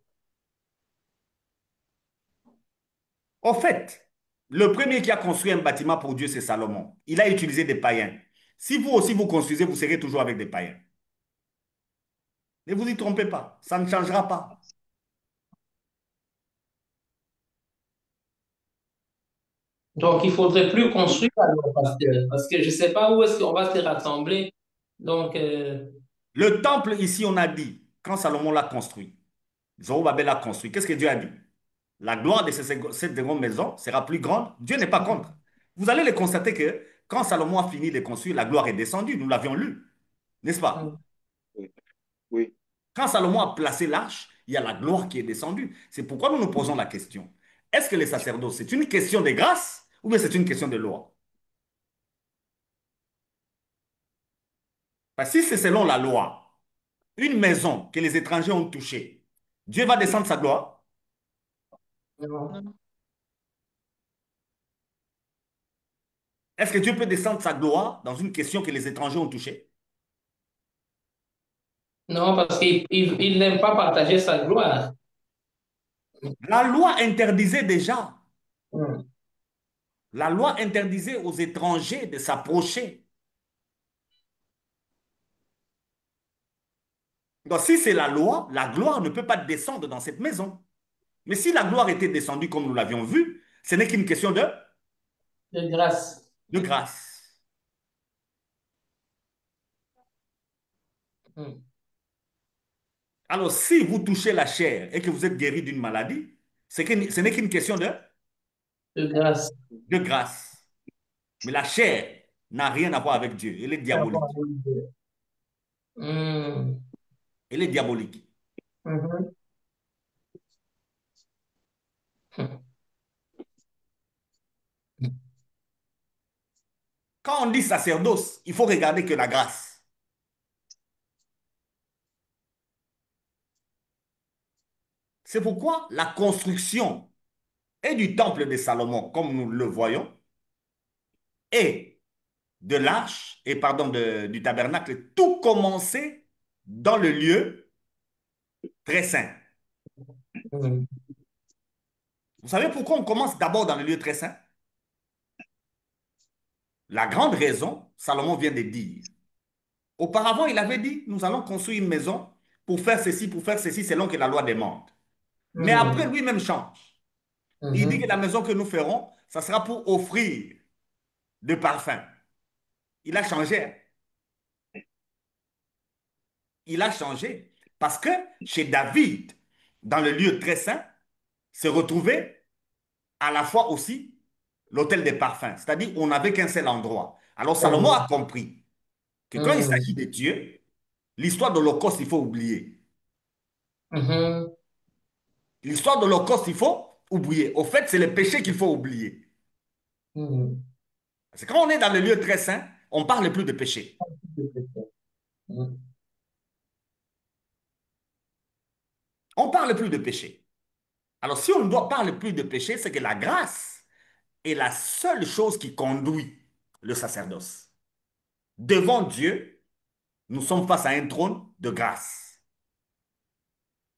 En fait, le premier qui a construit un bâtiment pour Dieu, c'est Salomon. Il a utilisé des païens. Si vous aussi vous construisez, vous serez toujours avec des païens. Ne vous y trompez pas, ça ne changera pas. Donc, il faudrait plus construire alors, parce que je ne sais pas où est-ce qu'on va se rassembler. Donc, Le temple ici, on a dit, quand Salomon l'a construit, Zorobabel l'a construit, qu'est-ce que Dieu a dit? La gloire de cette seconde maison sera plus grande. Dieu n'est pas contre. Vous allez le constater que quand Salomon a fini de construire, la gloire est descendue. Nous l'avions lu, n'est-ce pas? hmm. Oui. Oui. Quand Salomon a placé l'arche, il y a la gloire qui est descendue. C'est pourquoi nous nous posons la question. Est-ce que les sacerdoces, c'est une question de grâce ou bien c'est une question de loi? Parce que si c'est selon la loi, une maison que les étrangers ont touchée, Dieu va descendre sa gloire. Non. Non. Est-ce que Dieu peut descendre sa gloire dans une question que les étrangers ont touchée? Non, parce qu'il n'aime pas partager sa gloire. La loi interdisait déjà. Hmm. La loi interdisait aux étrangers de s'approcher. Donc si c'est la gloire ne peut pas descendre dans cette maison. Mais si la gloire était descendue comme nous l'avions vu, ce n'est qu'une question De grâce. de grâce. Hmm. Alors si vous touchez la chair et que vous êtes guéri d'une maladie, ce n'est qu'une question De grâce. de grâce. Mais la chair n'a rien à voir avec Dieu. Elle est diabolique. Hmm. Elle est diabolique. Mhm. Quand on dit sacerdoce, il faut regarder que la grâce. C'est pourquoi la construction et du temple de Salomon, comme nous le voyons, et de l'arche, et pardon, du tabernacle, tout commençait dans le lieu très saint. Mhm. Vous savez pourquoi on commence d'abord dans le lieu très saint? La grande raison, Salomon vient de dire. Auparavant, il avait dit, nous allons construire une maison pour faire ceci selon que la loi demande. Mais après, Mhm. lui-même change. Il dit que Mhm. la maison que nous ferons, ça sera pour offrir de parfum. Il a changé, hein. Il a changé. Parce que chez David, dans le lieu très saint, se retrouvait à la fois aussi l'autel des parfums. C'est-à-dire, on n'avait qu'un seul endroit. Alors Salomon a compris que quand il s'agit Mhm. de Dieu, l'histoire de l'Holocauste, il faut oublier. Mhm. L'histoire de l'Holocauste, il faut oublier. Au fait, c'est le péché qu'il faut oublier. Mhm. Parce que quand on est dans le lieu très saint, on ne parle plus de péché. Mhm. On ne parle plus de péché. Alors, si on ne doit parler plus de péché, c'est que la grâce est la seule chose qui conduit le sacerdoce. Devant Dieu, nous sommes face à un trône de grâce.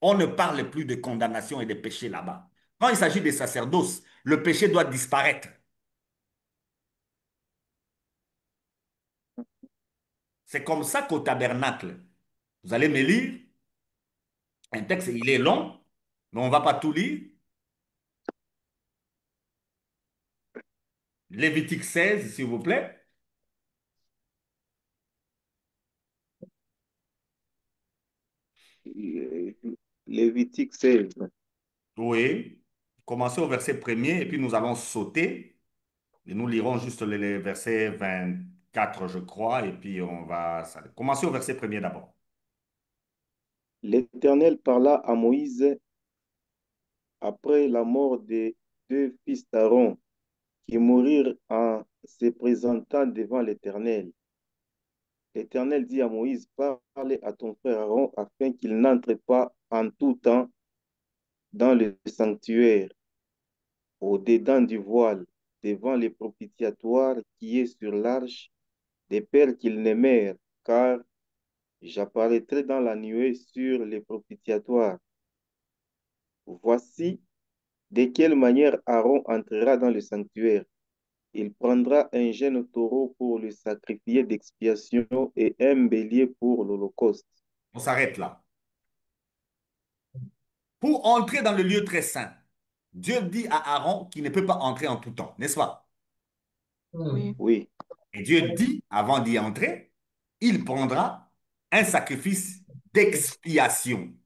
On ne parle plus de condamnation et de péché là-bas. Quand il s'agit des sacerdoces, le péché doit disparaître. C'est comme ça qu'au tabernacle, vous allez me lire un texte, il est long, mais on ne va pas tout lire. Lévitique 16, s'il vous plaît. Lévitique 16. Oui. Commencez au verset premier et puis nous allons sauter. Et nous lirons juste les versets 24, je crois, et puis on va... Commencez au verset premier d'abord. L'Éternel parla à Moïse après la mort des deux fils d'Aaron qui mourirent en se présentant devant l'Éternel. L'Éternel dit à Moïse, parle à ton frère Aaron afin qu'il n'entre pas en tout temps dans le sanctuaire, au-dedans du voile, devant le propitiatoire qui est sur l'arche des pères qu'ils n'aimèrent, car j'apparaîtrai dans la nuée sur les propitiatoires. Voici de quelle manière Aaron entrera dans le sanctuaire. Il prendra un jeune taureau pour le sacrifier d'expiation et un bélier pour l'holocauste. On s'arrête là. Pour entrer dans le lieu très saint, Dieu dit à Aaron qu'il ne peut pas entrer en tout temps, n'est-ce pas? Oui. Oui, Et Dieu dit, avant d'y entrer, il prendra un sacrifice d'expiation.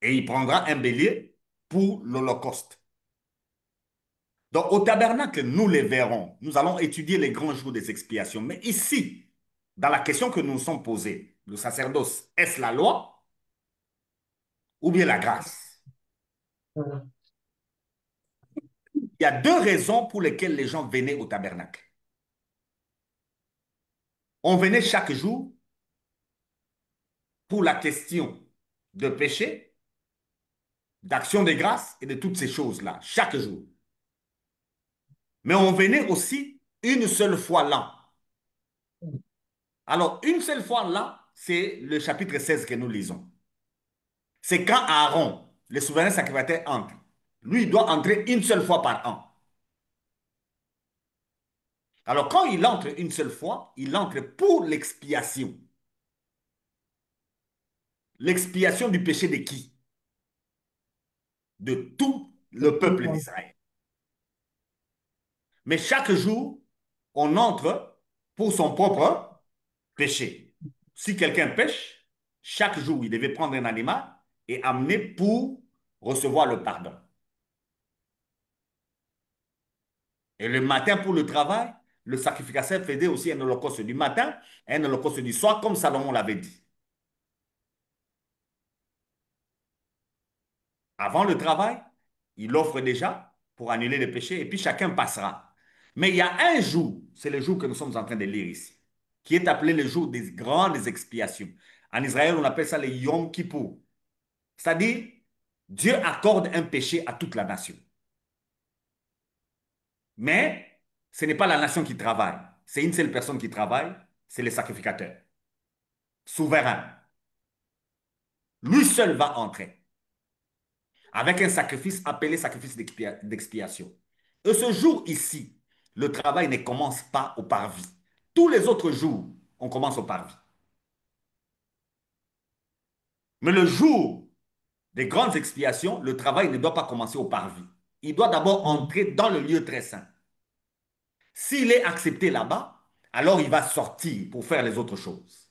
Et il prendra un bélier pour l'holocauste. Donc, au tabernacle, nous les verrons. Nous allons étudier les grands jours des expiations. Mais ici, dans la question que nous nous sommes posée, le sacerdoce, est-ce la loi ou bien la grâce? Mhm. Il y a deux raisons pour lesquelles les gens venaient au tabernacle. On venait chaque jour pour la question de péché, d'action de grâce et de toutes ces choses-là, chaque jour. Mais on venait aussi une seule fois l'an. Alors, une seule fois là, c'est le chapitre 16 que nous lisons. C'est quand Aaron, le souverain sacrificateur, entre. Lui, il doit entrer une seule fois par an. Alors, quand il entre une seule fois, il entre pour l'expiation. L'expiation du péché de qui? De tout le peuple d'Israël. Mais chaque jour, on entre pour son propre péché. Si quelqu'un pêche, chaque jour, il devait prendre un animal et amener pour recevoir le pardon. Et le matin pour le travail, le sacrificateur faisait aussi un holocauste du matin et un holocauste du soir, comme Salomon l'avait dit. Avant le travail, il offre déjà pour annuler les péchés et puis chacun passera. Mais il y a un jour, c'est le jour que nous sommes en train de lire ici, qui est appelé le jour des grandes expiations. En Israël, on appelle ça le Yom Kippour. C'est-à-dire, Dieu accorde un péché à toute la nation. Mais ce n'est pas la nation qui travaille. C'est une seule personne qui travaille, c'est le sacrificateur, souverain. Lui seul va entrer avec un sacrifice appelé sacrifice d'expiation. Et ce jour ici, le travail ne commence pas au parvis. Tous les autres jours, on commence au parvis. Mais le jour des grandes expiations, le travail ne doit pas commencer au parvis. Il doit d'abord entrer dans le lieu très saint. S'il est accepté là-bas, alors il va sortir pour faire les autres choses.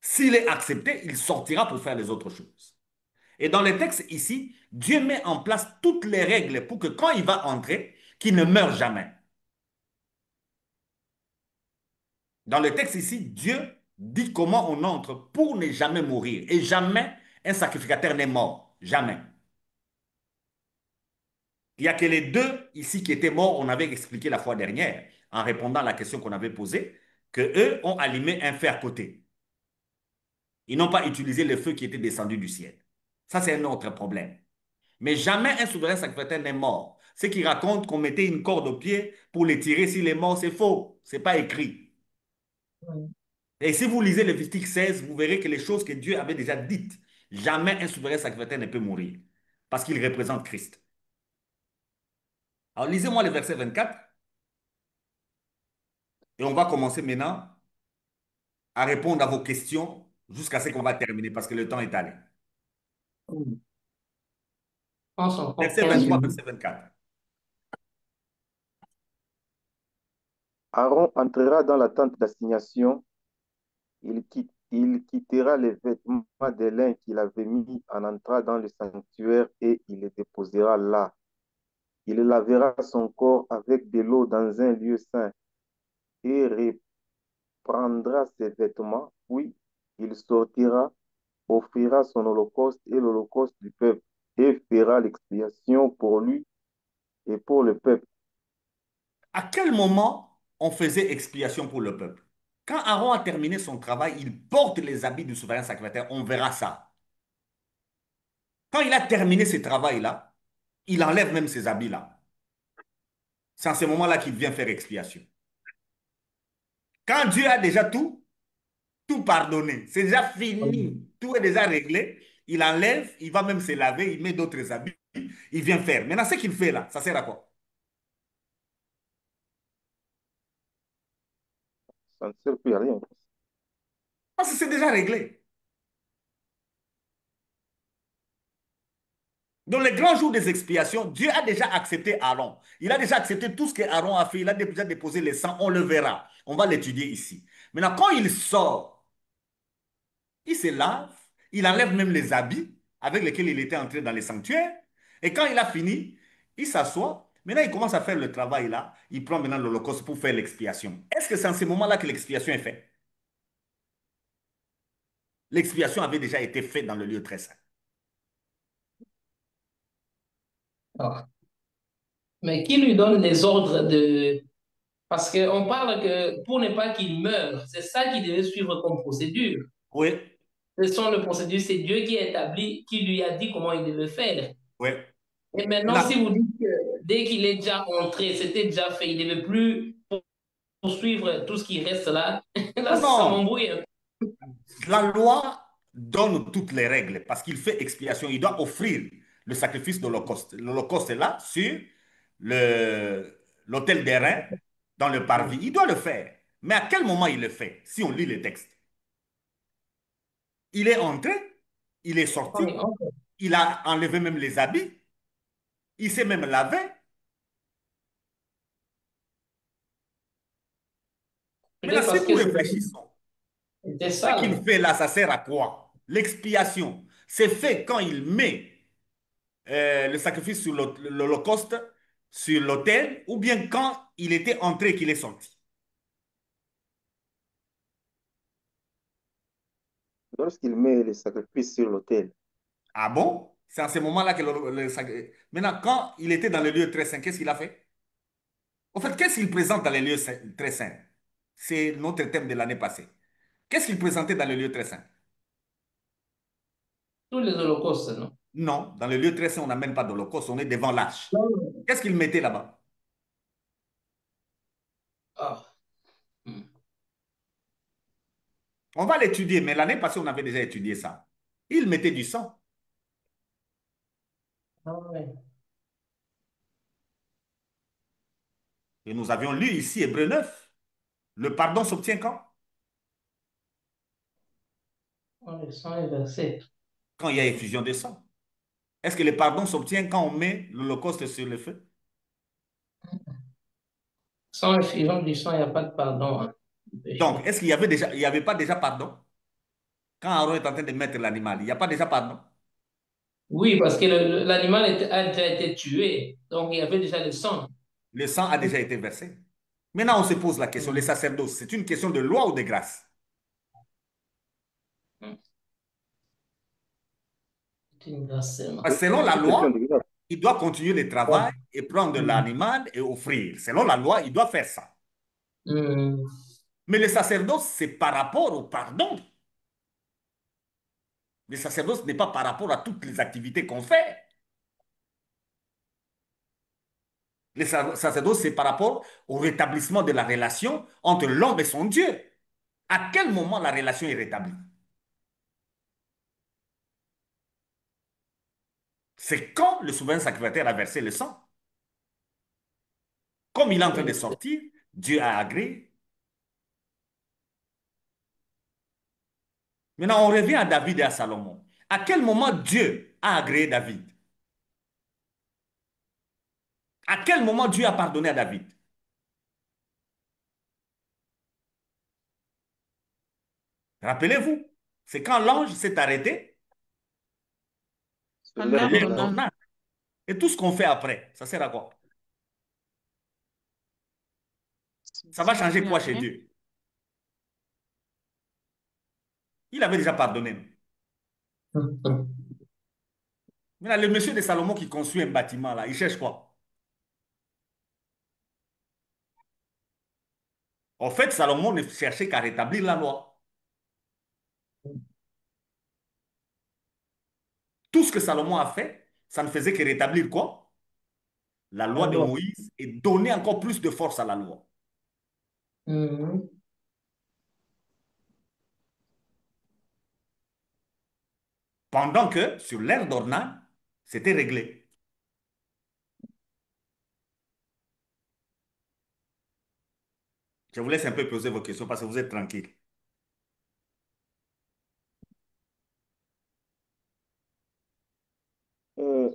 S'il est accepté, il sortira pour faire les autres choses. Et dans les textes ici, Dieu met en place toutes les règles pour que quand il va entrer, qu'il ne meure jamais. Dans le texte ici, Dieu dit comment on entre pour ne jamais mourir. Et jamais un sacrificateur n'est mort. Jamais. Il n'y a que les deux ici qui étaient morts, on avait expliqué la fois dernière, en répondant à la question qu'on avait posée, qu'eux ont allumé un feu à côté. Ils n'ont pas utilisé le feu qui était descendu du ciel. Ça, c'est un autre problème. Mais jamais un souverain sacrificateur n'est mort. Ceux qui racontent qu'on mettait une corde au pied pour les tirer s'il est mort, c'est faux. Ce n'est pas écrit. Et si vous lisez Lévitique 16, vous verrez que les choses que Dieu avait déjà dites, jamais un souverain sacrificateur ne peut mourir. Parce qu'il représente Christ. Alors lisez-moi le verset 24. Et on va commencer maintenant à répondre à vos questions jusqu'à ce qu'on va terminer parce que le temps est allé. Pense encore Verset 15 23, minutes. verset 24. Aaron entrera dans la tente d'assignation. Il quittera les vêtements de lin qu'il avait mis en entrant dans le sanctuaire et il les déposera là. Il lavera son corps avec de l'eau dans un lieu saint et reprendra ses vêtements. Puis il sortira, offrira son holocauste et l'holocauste du peuple et fera l'expiation pour lui et pour le peuple. À quel moment on faisait expiation pour le peuple? Quand Aaron a terminé son travail, il porte les habits du souverain sacrificateur. On verra ça. Quand il a terminé ce travail-là, il enlève même ces habits-là. C'est en ce moment-là qu'il vient faire expiation. Quand Dieu a déjà tout pardonné, c'est déjà fini, tout est déjà réglé, il enlève, il va même se laver, il met d'autres habits, il vient faire. Maintenant, ce qu'il fait là, ça sert à quoi? Ça ne sert plus à rien. Parce que c'est déjà réglé. Dans les grands jours des expiations, Dieu a déjà accepté Aaron. Il a déjà accepté tout ce que Aaron a fait. Il a déjà déposé le sang. On le verra. On va l'étudier ici. Maintenant, quand il sort, il se lave. Il enlève même les habits avec lesquels il était entré dans les sanctuaires. Et quand il a fini, il s'assoit. Maintenant, il commence à faire le travail là. Il prend maintenant l'Holocauste pour faire l'expiation. Est-ce que c'est en ce moment-là que l'expiation est faite? L'expiation avait déjà été faite dans le lieu très saint. Ah. Mais qui lui donne les ordres de... Parce qu'on parle que pour ne pas qu'il meure, c'est ça qu'il devait suivre comme procédure. Oui, Ce sont les procédures, c'est Dieu qui a établi, qui lui a dit comment il devait faire. oui. Et maintenant, si Maintenant, vous dites que dès qu'il est déjà entré, c'était déjà fait, il ne devait plus poursuivre tout ce qui reste là, là, non, ça non. m'embrouille. La loi donne toutes les règles parce qu'il fait expiation. Il doit offrir le sacrifice d'Holocauste. L'Holocauste est là sur l'autel des reins, dans le parvis. Il doit le faire. Mais à quel moment il le fait? Si on lit les textes. Il est entré, il est sorti, Oui, il a enlevé même les habits, il s'est même lavé. Maintenant, peut-être si parce nous que réfléchissons, c'était ce qu'il sale. fait là, ça sert à quoi? L'expiation, c'est fait quand il met le sacrifice sur l'Holocauste, sur l'autel, ou bien quand il était entré qu'il est sorti. lorsqu'il met le sacrifice sur l'autel. Ah bon? C'est en ce moment-là que Maintenant, quand il était dans le lieu très saint, qu'est-ce qu'il a fait? En fait, qu'est-ce qu'il présente dans les lieux très saints? C'est notre thème de l'année passée. Qu'est-ce qu'il présentait dans le lieu très saint? Tous les holocaustes, non? Non, dans le lieu très saint, on n'amène pas d'holocauste, on est devant l'arche. Non. Qu'est-ce qu'il mettait là-bas? Ah. Hmm. On va l'étudier, mais l'année passée, on avait déjà étudié ça. Il mettait du sang. Ah ouais. Et nous avions lu ici Hébreu 9. Le pardon s'obtient quand? Oh, le sang est versé. Quand il y a effusion de sang. Est-ce que le pardon s'obtient quand on met l'holocauste sur le feu? Sans effusion du sang, il n'y a pas de pardon, hein, du Donc, péché. est-ce qu'il y avait déjà, il n'y avait pas déjà pardon? Quand Aaron est en train de mettre l'animal, il n'y a pas déjà pardon? Oui, parce que l'animal a déjà été tué, donc il y avait déjà le sang. Le sang a déjà été versé. Maintenant, on se pose la question, les Hmm. sacerdoces, c'est une question de loi ou de grâce? Hmm. C'est une grâce seulement. Parce que selon C'est la une question loi, de grâce. il doit continuer le travail et prendre Hmm. l'animal et offrir. Selon la loi, il doit faire ça. Hmm. Mais le sacerdoce, c'est par rapport au pardon. Le sacerdoce n'est pas par rapport à toutes les activités qu'on fait. Le sacerdoce, c'est par rapport au rétablissement de la relation entre l'homme et son Dieu. À quel moment la relation est rétablie? C'est quand le souverain sacrificateur a versé le sang. Comme il est en train de Oui. sortir, Dieu a agréé. Maintenant, on revient à David et à Salomon. À quel moment Dieu a agréé David? À quel moment Dieu a pardonné à David? Rappelez-vous, c'est quand l'ange s'est arrêté Sur En à l'air l'air d'Ornan. ordonnant. d'Ornan. Et tout ce qu'on fait après, ça sert à quoi? Ça va Ça changer sert à quoi chez rien. Dieu? Il avait déjà pardonné. Maintenant, le monsieur de Salomon qui construit un bâtiment, là, il cherche quoi? En fait, Salomon ne cherchait qu'à rétablir la loi. Tout ce que Salomon a fait, ça ne faisait que rétablir quoi? La loi de Alors, Moïse et donner encore plus de force à la loi. hmm. Pendant que sur l'ère d'Ornan, c'était réglé. Je vous laisse un peu poser vos questions parce que vous êtes tranquille. Euh,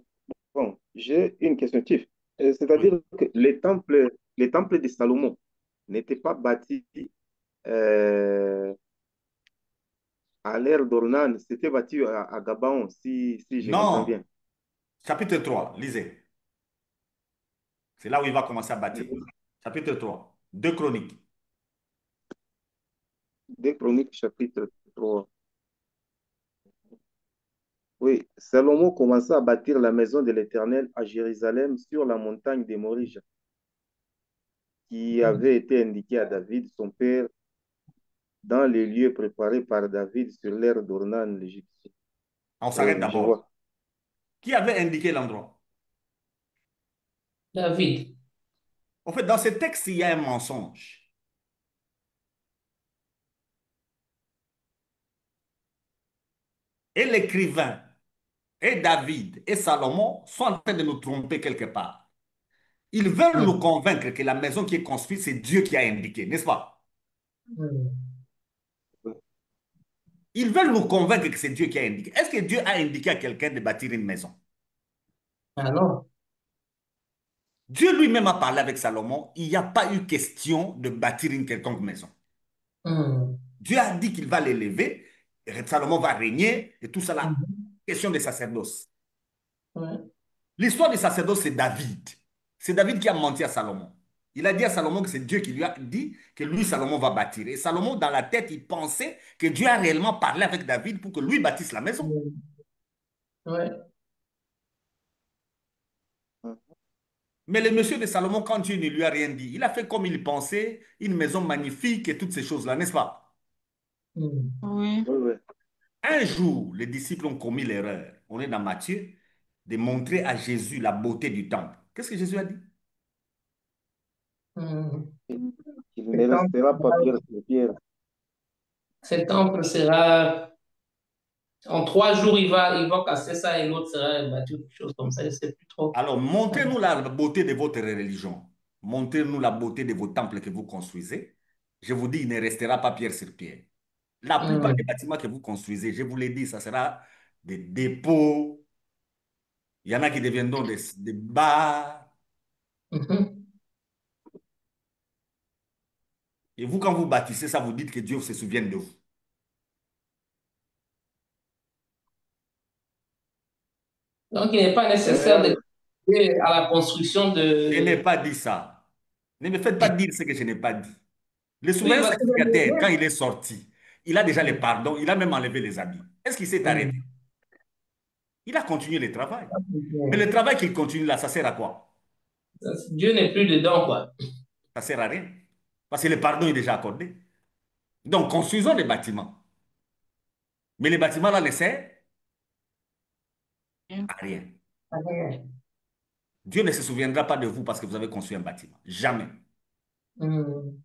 bon, j'ai une question, Tiff. Oui. C'est-à-dire que les temples de Salomon n'étaient pas bâtis euh, à l'ère d'Ornan, c'était bâti à Gabaon, si je comprends Non, bien. chapitre 3, lisez. C'est là où il va commencer à bâtir. Chapitre 3, 2 Chroniques. Des Chroniques, chapitre 3. Oui, Salomon commença à bâtir la maison de l'Éternel à Jérusalem sur la montagne des Morijah, qui avait été indiquée à David, son père, dans les lieux préparés par David sur l'aire d'Ornan, l'Égyptien. On s'arrête Oui, je d'abord. vois. Qui avait indiqué l'endroit? David. En fait, dans ce texte, il y a un mensonge. Et l'écrivain, et David, et Salomon sont en train de nous tromper quelque part. Ils veulent nous Hmm. convaincre que la maison qui est construite, c'est Dieu qui a indiqué, n'est-ce pas? Hmm. Ils veulent nous convaincre que c'est Dieu qui a indiqué. Est-ce que Dieu a indiqué à quelqu'un de bâtir une maison? Ah non. Dieu lui-même a parlé avec Salomon. Il n'y a pas eu question de bâtir une quelconque maison. Hmm. Dieu a dit qu'il va l'élever. Salomon va régner et tout ça là. Mhm. Question de sacerdoce. Ouais. L'histoire du sacerdoce, c'est David. C'est David qui a menti à Salomon. Il a dit à Salomon que c'est Dieu qui lui a dit que lui, Salomon, va bâtir. Et Salomon, dans la tête, il pensait que Dieu a réellement parlé avec David pour que lui bâtisse la maison. Mm. Ouais. Mais le monsieur de Salomon, quand Dieu ne lui a rien dit, il a fait comme il pensait, une maison magnifique et toutes ces choses-là, n'est-ce pas? Mm. Oui. Oui, oui. Un jour, les disciples ont commis l'erreur, on est dans Matthieu, de montrer à Jésus la beauté du temple. Qu'est-ce que Jésus a dit? Mm. Il Ce ne temple, restera pas pierre sur pierre. ce temple sera, en 3 jours, il va casser ça et l'autre sera battu, quelque chose comme ça, je ne sais plus trop. Alors, montrez-nous la beauté de votre religion. Montrez-nous la beauté de vos temples que vous construisez. Je vous dis, il ne restera pas pierre sur pierre. La plupart des Mm. bâtiments que vous construisez, je vous l'ai dit, ça sera des dépôts. Il y en a qui deviendront des bars. Mhm. Et vous, quand vous bâtissez ça, vous dites que Dieu se souvienne de vous. Donc, il n'est pas nécessaire Mais de contribuer à la construction Je n'ai de... pas dit ça. Ne me faites pas dire ce que je n'ai pas dit. Le Oui, souverain parce que... sacrificateur, quand il est sorti, il a déjà les Mm. pardons, il a même enlevé les habits. Est-ce qu'il s'est arrêté? Mm. Il a continué le travail. Mais le travail qu'il continue là, ça sert à quoi? Dieu n'est plus dedans, quoi. Ça sert à rien. Parce que le pardon est déjà accordé. Donc, construisons des bâtiments. Mais les bâtiments là ne servent à rien. Dieu ne se souviendra pas de vous parce que vous avez construit un bâtiment. Jamais. Mm.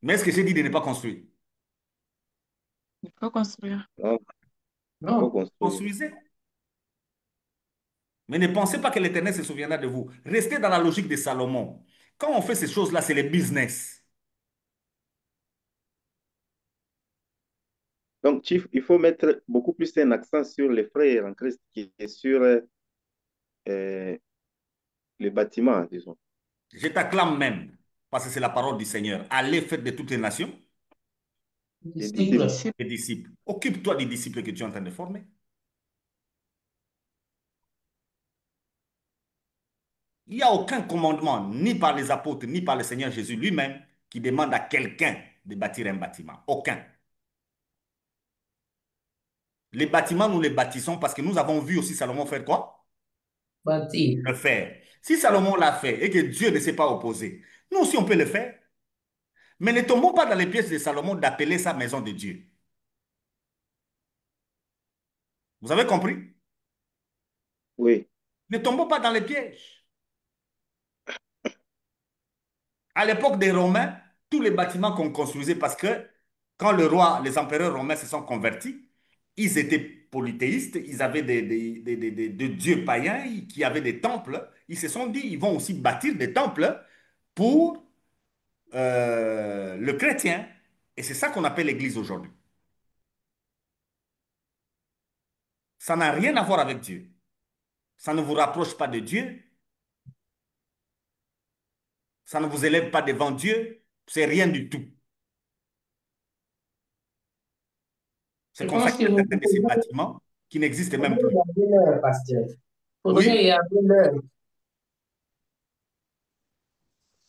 Mais est-ce que j'ai dit de ne pas construire? Il faut construire. non, il faut Non. construire. Construisez. Mais ne pensez pas que l'Éternel se souviendra de vous. Restez dans la logique de Salomon. Quand on fait ces choses-là, c'est le business. Donc, Chief, il faut mettre beaucoup plus un accent sur les frères en Christ qui est sur euh, les bâtiments, disons. Je t'acclame même, parce que c'est la parole du Seigneur. Allez, faites de toutes les nations Les Les disciples. Disciple. disciples. des disciples. Occupe-toi des disciples que tu es en train de former. Il n'y a aucun commandement, ni par les apôtres, ni par le Seigneur Jésus lui-même, qui demande à quelqu'un de bâtir un bâtiment. Aucun. Les bâtiments, nous les bâtissons parce que nous avons vu aussi Salomon faire quoi? Bâtir. Le faire. Si Salomon l'a fait et que Dieu ne s'est pas opposé, nous aussi on peut le faire. Mais ne tombons pas dans les pièges de Salomon d'appeler sa maison de Dieu. Vous avez compris? Oui. Ne tombons pas dans les pièges. À l'époque des Romains, tous les bâtiments qu'on construisait, parce que quand les empereurs romains se sont convertis, ils étaient polythéistes, ils avaient des dieux païens qui avaient des temples. Ils se sont dit, ils vont aussi bâtir des temples pour le chrétien. Et c'est ça qu'on appelle l'Église aujourd'hui. Ça n'a rien à voir avec Dieu. Ça ne vous rapproche pas de Dieu. Ça ne vous élève pas devant Dieu. C'est rien du tout. C'est Je comme ça pense qu'il que y a vous certains de ces bâtiments qui n'existent même faudrait plus. garder l'heure, pasteur. Faudrait Oui, garder l'heure.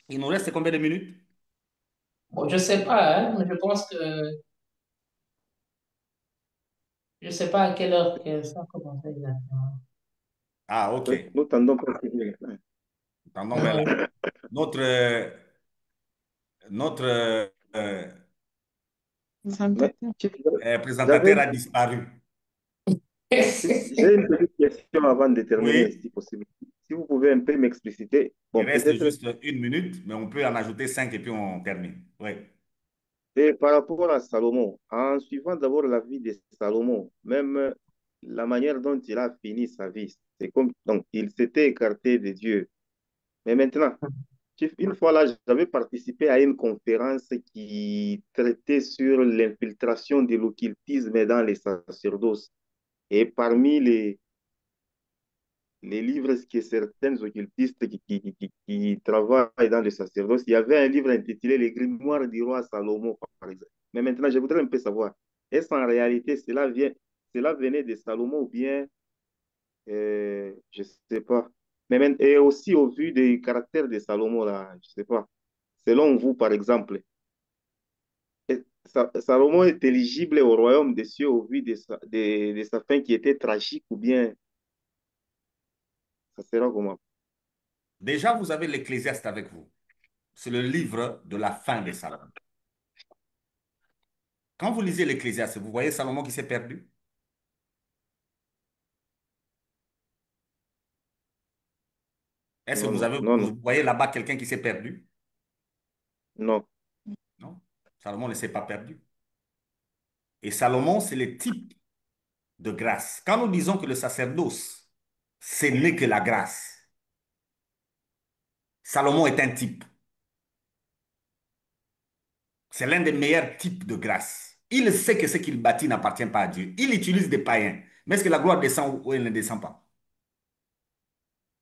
il nous reste combien de minutes? Bon, je sais pas, hein, mais je sais pas à quelle heure que ça commence exactement. Ah, ok. Nous tendons pas à finir. Tendons vers là. Ouais. Notre, notre Mais, Présentateur. Chief, présentateur a disparu. j'ai une petite question avant de terminer, Oui, si possible. Si vous pouvez un peu m'expliciter. il Bon, reste peut-être, juste 1 minute, mais on peut en ajouter 5 et puis on termine. Oui. c'est par rapport à Salomon. En suivant d'abord la vie de Salomon, même la manière dont il a fini sa vie, c'est comme, donc, il s'était écarté de Dieu. Mais maintenant, Chief, une fois là, j'avais participé à une conférence qui traitait sur l'infiltration de l'occultisme dans les sacerdoces. Et parmi les livres que certains occultistes qui travaillent dans le sacerdoce, il y avait un livre intitulé Les Grimoires du roi Salomon, par exemple. Mais maintenant, je voudrais un peu savoir, est-ce en réalité cela venait de Salomon ou bien Je sais pas. Et aussi au vu des caractères de Salomon, là, je sais pas. Selon vous, par exemple, Salomon est éligible au royaume des cieux au vu de sa fin qui était tragique ou bien ça sera comment? Déjà, vous avez l'Ecclésiaste avec vous. C'est le livre de la fin de Salomon. Quand vous lisez l'Ecclésiaste, vous voyez Salomon qui s'est perdu? Est-ce que Non, non, non, non, vous voyez là-bas quelqu'un qui s'est perdu? non. Non, Salomon ne s'est pas perdu. Et Salomon, c'est le type de grâce. Quand nous disons que le sacerdoce, ce n'est que la grâce, Salomon est un type. C'est l'un des meilleurs types de grâce. Il sait que ce qu'il bâtit n'appartient pas à Dieu. Il utilise des païens. Mais est-ce que la gloire descend ou elle ne descend pas?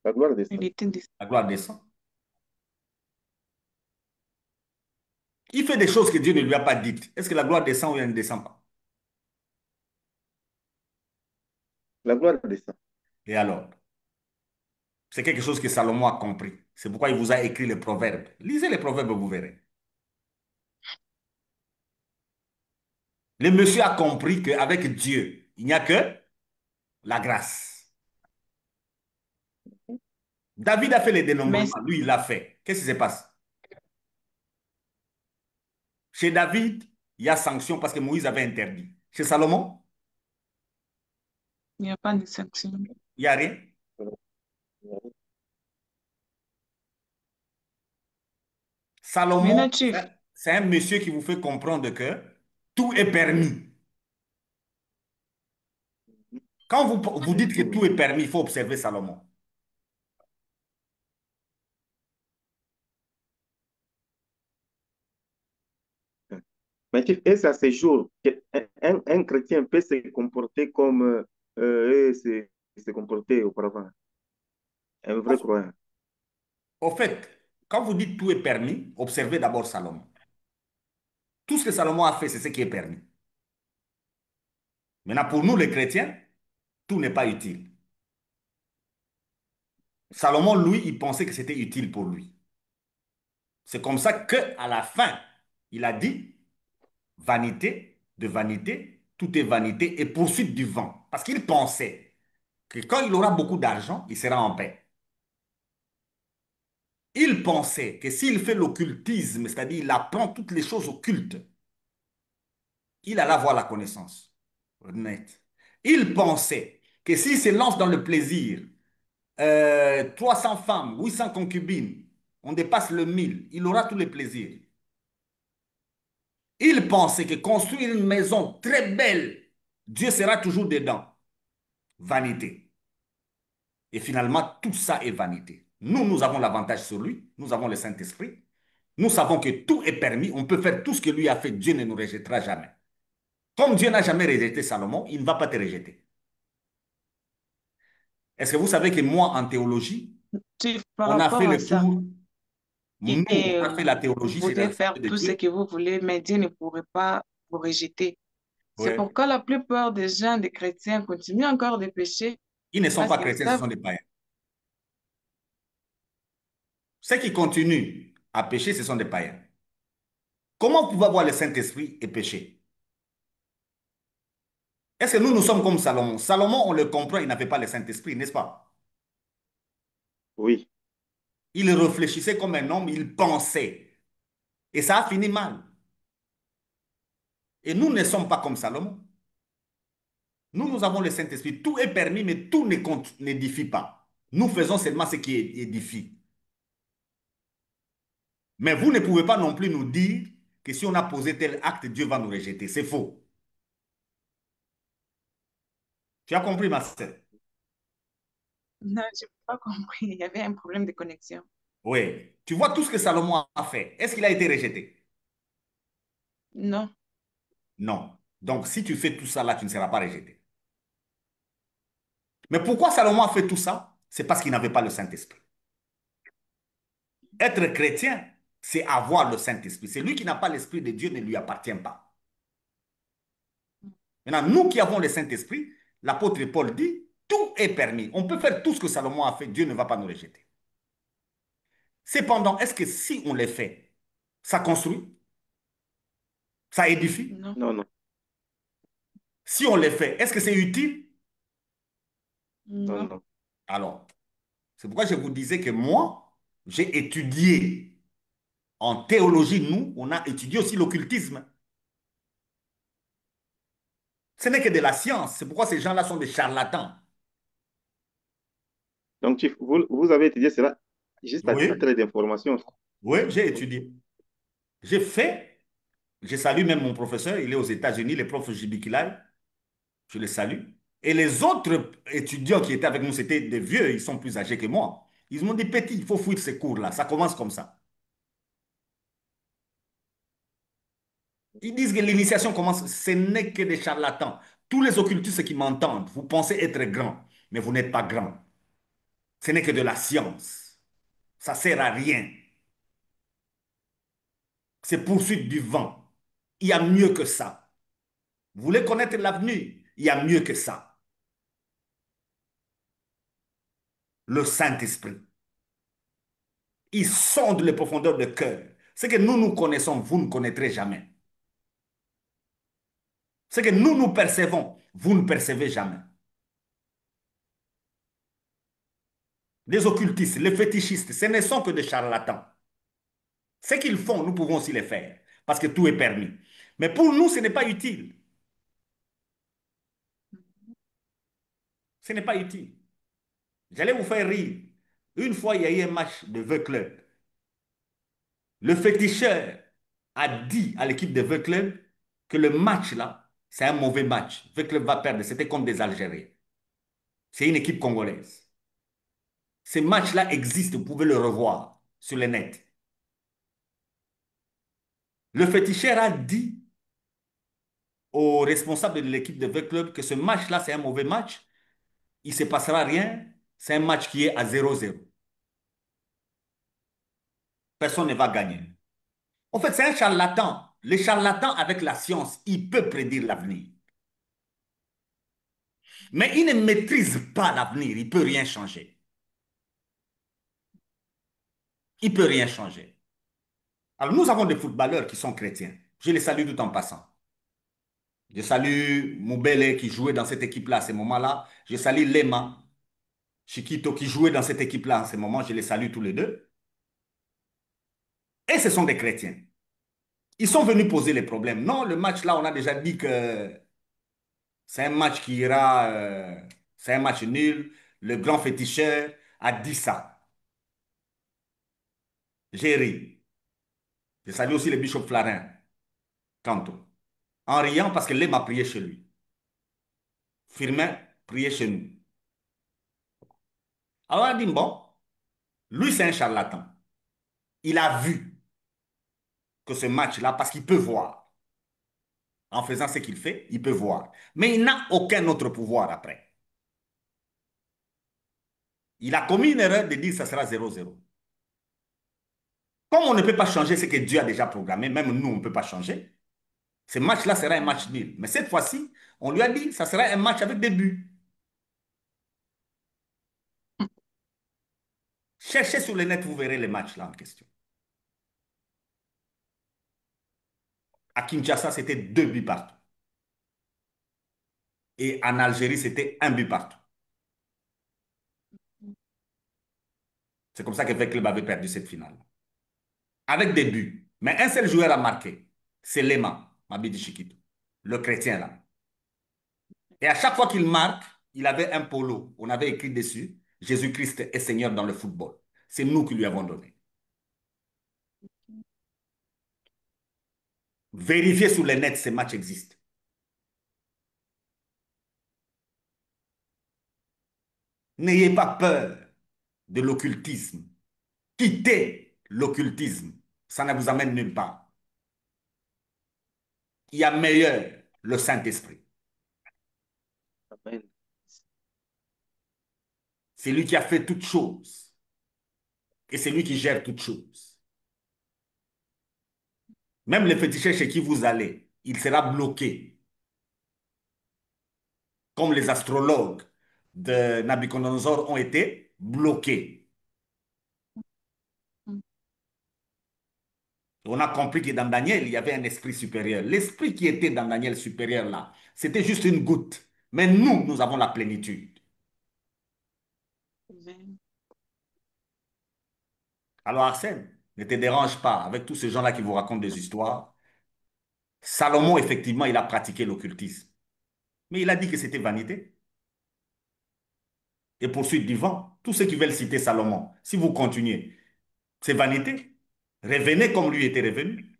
La gloire Il descend. était La gloire descend. Il fait des choses que Dieu ne lui a pas dites. Est-ce que la gloire descend ou elle ne descend pas? La gloire descend. Et alors? C'est quelque chose que Salomon a compris. C'est pourquoi il vous a écrit les proverbes. Lisez les proverbes, vous verrez. Le monsieur a compris qu'avec Dieu, il n'y a que la grâce. David a fait les Mais dénombrements. Lui, il l'a fait. Qu'est-ce qui se passe? Chez David, il y a sanction parce que Moïse avait interdit. Chez Salomon, il n'y a pas de sanction. il n'y a rien. Maintenant, Salomon, Chief, c'est un monsieur qui vous fait comprendre que tout est permis. Quand vous dites que tout est permis, il faut observer Salomon. Mais est-ce à ce jour qu'un chrétien peut se comporter comme se comporter auparavant? Un vrai croyant. Au fait, quand vous dites tout est permis, observez d'abord Salomon. Tout ce que Salomon a fait, c'est ce qui est permis. Maintenant, pour nous les chrétiens, tout n'est pas utile. Salomon, lui, il pensait que c'était utile pour lui. C'est comme ça qu'à la fin, il a dit, vanité de vanité, tout est vanité et poursuite du vent. Parce qu'il pensait que quand il aura beaucoup d'argent, il sera en paix. Il pensait que s'il fait l'occultisme, c'est-à-dire il apprend toutes les choses occultes, il allait avoir la connaissance. Honnête. Il pensait que s'il se lance dans le plaisir, 300 femmes, 800 concubines, on dépasse le 1000, il aura tous les plaisirs. Il pensait que construire une maison très belle, Dieu sera toujours dedans. Vanité. Et finalement, tout ça est vanité. Nous, nous avons l'avantage sur lui. Nous avons le Saint-Esprit. Nous savons que tout est permis. On peut faire tout ce que lui a fait. Dieu ne nous rejettera jamais. Comme Dieu n'a jamais rejeté Salomon, il ne va pas te rejeter. Est-ce que vous savez que moi, en théologie, Chief, par on a fait rapport à le ça, cours. Nous, et on a fait la vous théologie chez pouvez faire l'Assemblée de tout ce Dieu. que vous voulez, mais Dieu ne pourrait pas vous rejeter. C'est Ouais. pourquoi la plupart des gens, des chrétiens, continuent encore de pécher Ils ne sont parce pas qu'ils chrétiens, ce savent. sont des païens. Ceux qui continuent à pécher, ce sont des païens. Comment vous pouvez avoir le Saint-Esprit et pécher? Est-ce que nous, nous sommes comme Salomon? Salomon, on le comprend, il n'avait pas le Saint-Esprit, n'est-ce pas? Oui. Il réfléchissait comme un homme, il pensait. Et ça a fini mal. Et nous ne sommes pas comme Salomon. Nous, nous avons le Saint-Esprit. Tout est permis, mais tout n'édifie pas. Nous faisons seulement ce qui édifie. Mais vous ne pouvez pas non plus nous dire que si on a posé tel acte, Dieu va nous rejeter. C'est faux. Tu as compris, ma sœur? Non, je n'ai pas compris. Il y avait un problème de connexion. Oui. Tu vois tout ce que Salomon a fait. Est-ce qu'il a été rejeté? Non. Non. Donc, si tu fais tout ça là, tu ne seras pas rejeté. Mais pourquoi Salomon a fait tout ça? C'est parce qu'il n'avait pas le Saint-Esprit. Être chrétien, c'est avoir le Saint-Esprit. C'est lui qui n'a pas l'Esprit de Dieu ne lui appartient pas. Maintenant, nous qui avons le Saint-Esprit, l'apôtre Paul dit, Tout est permis. On peut faire tout ce que Salomon a fait. Dieu ne va pas nous rejeter. Cependant, est-ce que si on les fait, ça construit? Ça édifie? Non. Non, non, Si on les fait, est-ce que c'est utile? non, Non. non. Alors, c'est pourquoi je vous disais que moi, j'ai étudié en théologie, nous, on a étudié aussi l'occultisme. Ce n'est que de la science. C'est pourquoi ces gens-là sont des charlatans. Donc, vous avez étudié cela juste à Oui, titre d'information. oui, j'ai étudié. J'ai fait, je salue même mon professeur, il est aux États-Unis, le prof Jibikilai, je le salue. Et les autres étudiants qui étaient avec nous, c'était des vieux, ils sont plus âgés que moi. Ils m'ont dit, petit, il faut fuir ces cours-là. Ça commence comme ça. Ils disent que l'initiation commence, ce n'est que des charlatans. Tous les occultistes qui m'entendent, vous pensez être grand, mais vous n'êtes pas grand. Ce n'est que de la science. Ça ne sert à rien. C'est poursuite du vent. Il y a mieux que ça. Vous voulez connaître l'avenir? Il y a mieux que ça. Le Saint-Esprit. Il sonde les profondeurs de cœur. Ce que nous connaissons, vous ne connaîtrez jamais. Ce que nous percevons, vous ne percevez jamais. Les occultistes, les fétichistes, ce ne sont que des charlatans. Ce qu'ils font, nous pouvons aussi les faire, parce que tout est permis. Mais pour nous, ce n'est pas utile. Ce n'est pas utile. J'allais vous faire rire. Une fois, il y a eu un match de V Club. Le féticheur a dit à l'équipe de V Club que le match là, c'est un mauvais match. V Club va perdre. C'était contre des Algériens. C'est une équipe congolaise. Ces matchs-là existent, vous pouvez le revoir sur le net. Le féticheur a dit aux responsables de l'équipe de V Club que ce match-là, c'est un mauvais match. Il ne se passera rien. C'est un match qui est à 0-0. Personne ne va gagner. En fait, c'est un charlatan. Le charlatan avec la science, il peut prédire l'avenir. Mais il ne maîtrise pas l'avenir. Il ne peut rien changer. Il ne peut rien changer. Alors, nous avons des footballeurs qui sont chrétiens. Je les salue tout en passant. Je salue Moubele qui jouait dans cette équipe-là à ce moment-là. Je salue Lema, Chiquito qui jouait dans cette équipe-là à ce moment. Je les salue tous les deux. Et ce sont des chrétiens. Ils sont venus poser les problèmes. Non, le match là, on a déjà dit que c'est un match qui ira, c'est un match nul. Le grand féticheur a dit ça. J'ai ri. Je salue aussi le bishop Flarin, tantôt. En riant parce que Lema priait chez lui. Firmin priait chez nous. Alors on a dit, bon, lui c'est un charlatan. Il a vu que ce match-là, parce qu'il peut voir, en faisant ce qu'il fait, il peut voir. Mais il n'a aucun autre pouvoir après. Il a commis une erreur de dire que ça sera 0-0. Comme on ne peut pas changer ce que Dieu a déjà programmé, même nous, on ne peut pas changer, ce match-là sera un match nul. Mais cette fois-ci, on lui a dit que ça sera un match avec des buts. Cherchez sur le net, vous verrez les matchs là en question. À Kinshasa, c'était 2 buts partout. Et en Algérie, c'était 1 but partout. C'est comme ça que le club avait perdu cette finale. Avec des buts. Mais un seul joueur a marqué. C'est Lema, Mabidi Chiquito, le chrétien là. Et à chaque fois qu'il marque, il avait un polo. On avait écrit dessus, Jésus-Christ est Seigneur dans le football. C'est nous qui lui avons donné. Vérifiez sur le net, ces matchs existent. N'ayez pas peur de l'occultisme. Quittez l'occultisme. Ça ne vous amène nulle part. Il y a meilleur, le Saint-Esprit. Amen. C'est lui qui a fait toutes choses. Et c'est lui qui gère toutes choses. Même le féticheur chez qui vous allez, il sera bloqué. Comme les astrologues. de Nabucodonosor ont été bloqués. Mm. On a compris que dans Daniel, il y avait un esprit supérieur. L'esprit qui était dans Daniel supérieur là, c'était juste une goutte. Mais nous avons la plénitude. Amen. Alors Arsène, ne te dérange pas avec tous ces gens-là qui vous racontent des histoires. Salomon, effectivement, il a pratiqué l'occultisme. Mais il a dit que c'était vanité. Et poursuite du vent. Tous ceux qui veulent citer Salomon, si vous continuez, c'est vanité. Revenez comme lui était revenu.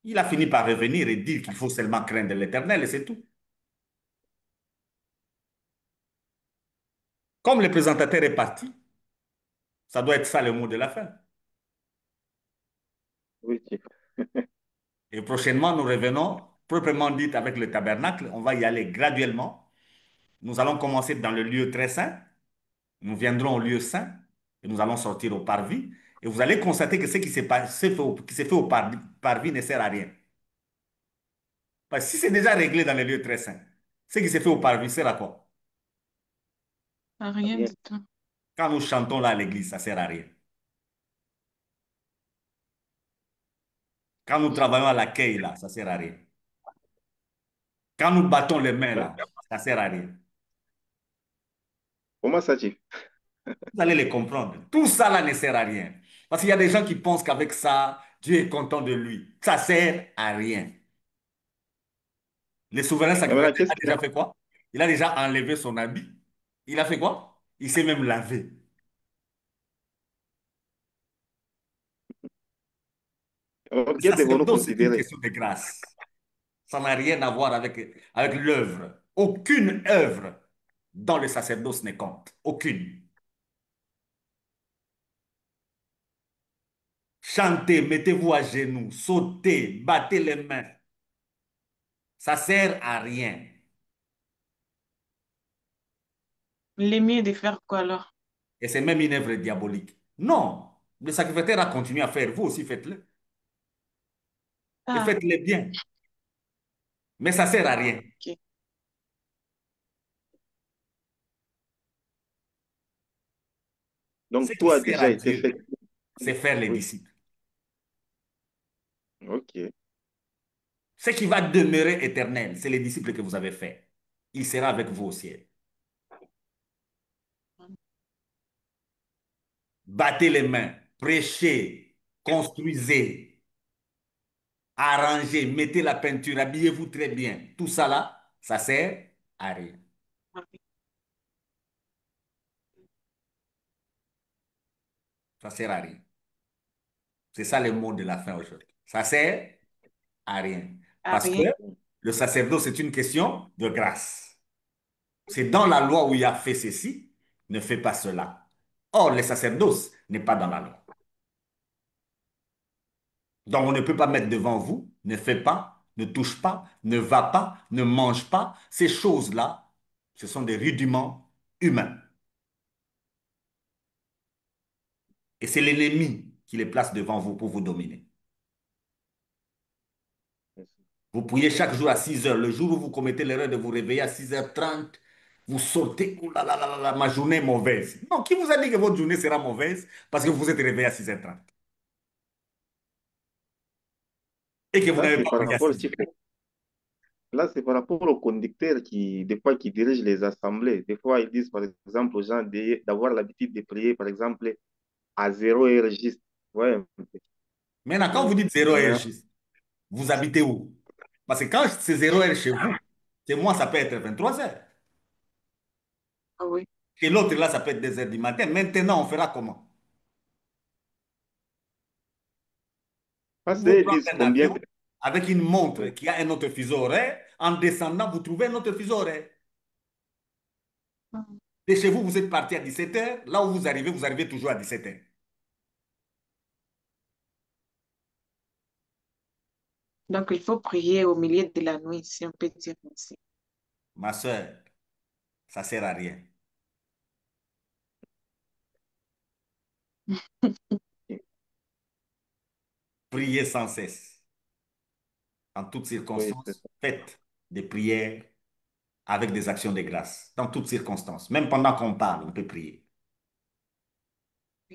Il a fini par revenir et dire qu'il faut seulement craindre l'Éternel et c'est tout. Comme le présentateur est parti, ça doit être ça le mot de la fin. Oui, Et prochainement, nous revenons, proprement dit, avec le tabernacle. On va y aller graduellement. Nous allons commencer dans le lieu très saint. Nous viendrons au lieu saint et nous allons sortir au parvis. Et vous allez constater que ce qui s'est fait au parvis ne sert à rien. Parce que si c'est déjà réglé dans les lieux très saints, ce qui s'est fait au parvis sert à quoi? Rien rien. du tout. Quand nous chantons là à l'église, ça sert à rien. Quand nous travaillons à l'accueil là, ça sert à rien. Quand nous battons les mains Ben, là, ça sert à rien. comment ça, tu? Vous allez les comprendre. Tout ça là ne sert à rien. Parce qu'il y a des gens qui pensent qu'avec ça, Dieu est content de lui. Ça sert à rien. Le souverain Mais maintenant, sacrificateur qu'est-ce a qui... déjà fait quoi? Il a déjà enlevé son habit. Il a fait quoi? Il s'est même lavé. Alors, Le que devons-nous sacerdoce, c'est une considérer? question de grâce. Ça n'a rien à voir avec l'œuvre. Aucune œuvre dans le sacerdoce ne compte. Aucune. Chantez, mettez-vous à genoux, sautez, battez les mains. Ça sert à rien. Les mieux de faire quoi alors? Et c'est même une œuvre diabolique. Non, le sacrificateur a continué à faire. Vous aussi faites-le. Et Ah, faites-le bien. Mais ça sert à rien. ok. Ce Donc, tout qui a sert à déjà été Dieu, fait. c'est faire les Oui, disciples. ok. Ce qui va demeurer éternel, c'est les disciples que vous avez faits. Il sera avec vous au ciel. Battez les mains, prêchez, construisez, arrangez, mettez la peinture, habillez-vous très bien. Tout ça là, ça sert à rien. Ça sert à rien. C'est ça le mot de la fin aujourd'hui. Ça sert à rien. À Parce que rien. le sacerdoce, c'est une question de grâce. C'est dans la loi où il y a fait ceci, ne fais pas cela. Or, le sacerdoce n'est pas dans la loi. Donc, on ne peut pas mettre devant vous, ne fais pas, ne touche pas, ne va pas, ne mange pas. Ces choses-là, ce sont des rudiments humains. Et c'est l'ennemi qui les place devant vous pour vous dominer. Vous priez chaque jour à 6 heures. Le jour où vous commettez l'erreur de vous réveiller à 6h30, vous sautez, oh là là là là, ma journée est mauvaise. Non, qui vous a dit que votre journée sera mauvaise parce que vous vous êtes réveillé à 6h30 et que vous Là, n'avez c'est pas par prié à rapport, 6 heures? là, c'est par rapport aux conducteurs qui, des fois, qui dirigent les assemblées. Des fois, ils disent, par exemple, aux gens d'avoir l'habitude de prier, par exemple, à 0 heure juste. Ouais, Maintenant, quand et, vous dites 0 heure, maintenant, vous habitez où? Parce que quand c'est 0 heure chez vous, chez moi, ça peut être 23 heures. Ah oui. Chez l'autre, là, ça peut être 2 heures du matin. Maintenant, on fera comment? Vous parce pouvez qu'ils prendre disent un combien. avion avec une montre Oui. qui a un autre fuseau horaire. En descendant, vous trouvez un autre fuseau horaire. Mm. De chez vous, vous êtes parti à 17 heures. Là où vous arrivez toujours à 17 heures. Donc, il faut prier au milieu de la nuit, si on peut dire ainsi. Ma soeur, ça ne sert à rien. Priez sans cesse. En toutes Oui, c'est circonstances, ça. faites des prières avec des actions de grâce. Dans toutes circonstances. Même pendant qu'on parle, on peut prier.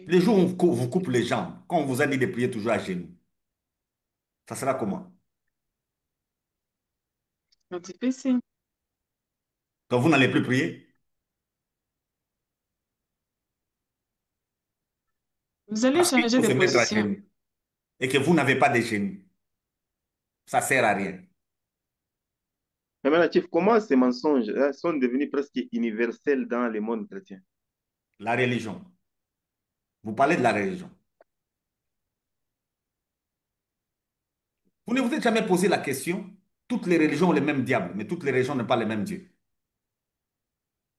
Les jours où vous coupe les jambes, quand on vous a dit de prier toujours à genoux, ça sera comment? C'est difficile. Donc vous n'allez plus prier Vous allez parce qu'il changer faut de se mettre à position. genoux et que vous n'avez pas de genoux. Ça ne sert à rien. Mais maintenant, Chief, comment ces mensonges sont devenus presque universels dans le monde chrétien? La religion. Vous parlez de la religion. Vous ne vous êtes jamais posé la question, toutes les religions ont le même diable, mais toutes les religions n'ont pas le même Dieu.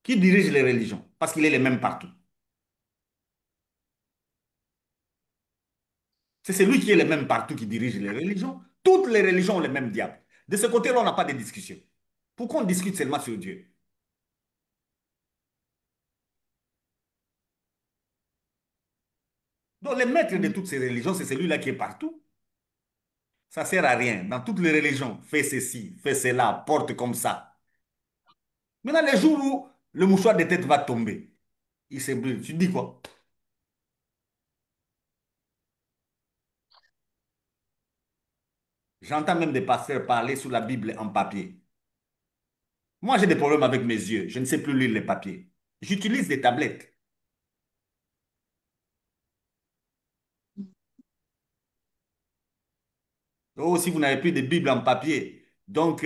Qui dirige les religions? Parce qu'il est le même partout. C'est celui qui est le même partout qui dirige les religions. Toutes les religions ont le même diable. De ce côté-là, on n'a pas de discussion. Pourquoi on discute seulement sur Dieu? Donc, le maître de toutes ces religions, c'est celui-là qui est partout. Ça ne sert à rien. Dans toutes les religions, fais ceci, fais cela, porte comme ça. Maintenant, les jours où le mouchoir de tête va tomber, il se brûle. Tu dis quoi? J'entends même des pasteurs parler sur la Bible en papier. Moi, j'ai des problèmes avec mes yeux. Je ne sais plus lire les papiers. J'utilise des tablettes. Oh, si vous n'avez plus de Bible en papier, donc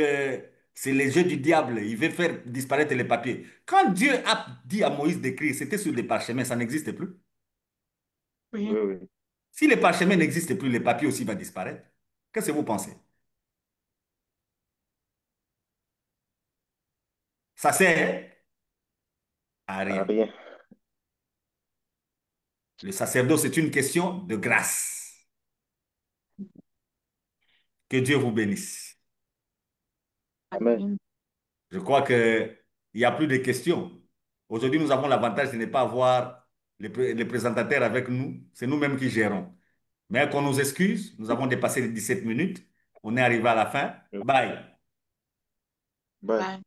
c'est les jeux du diable. Il veut faire disparaître les papiers. Quand Dieu a dit à Moïse d'écrire, c'était sur des parchemins, ça n'existe plus. Oui. Oui, oui. Si les parchemins n'existent plus, les papiers aussi vont disparaître. Qu'est-ce que vous pensez? Ça sert à Ah, rien. rien. Le sacerdoce, c'est une question de grâce. Que Dieu vous bénisse. Amen. Amen. Je crois qu'il n'y a plus de questions. Aujourd'hui, nous avons l'avantage de ne pas avoir les présentateurs avec nous. C'est nous-mêmes qui gérons. Mais qu'on nous excuse, nous avons dépassé les 17 minutes. On est arrivé à la fin. Bye. Bye. Bye.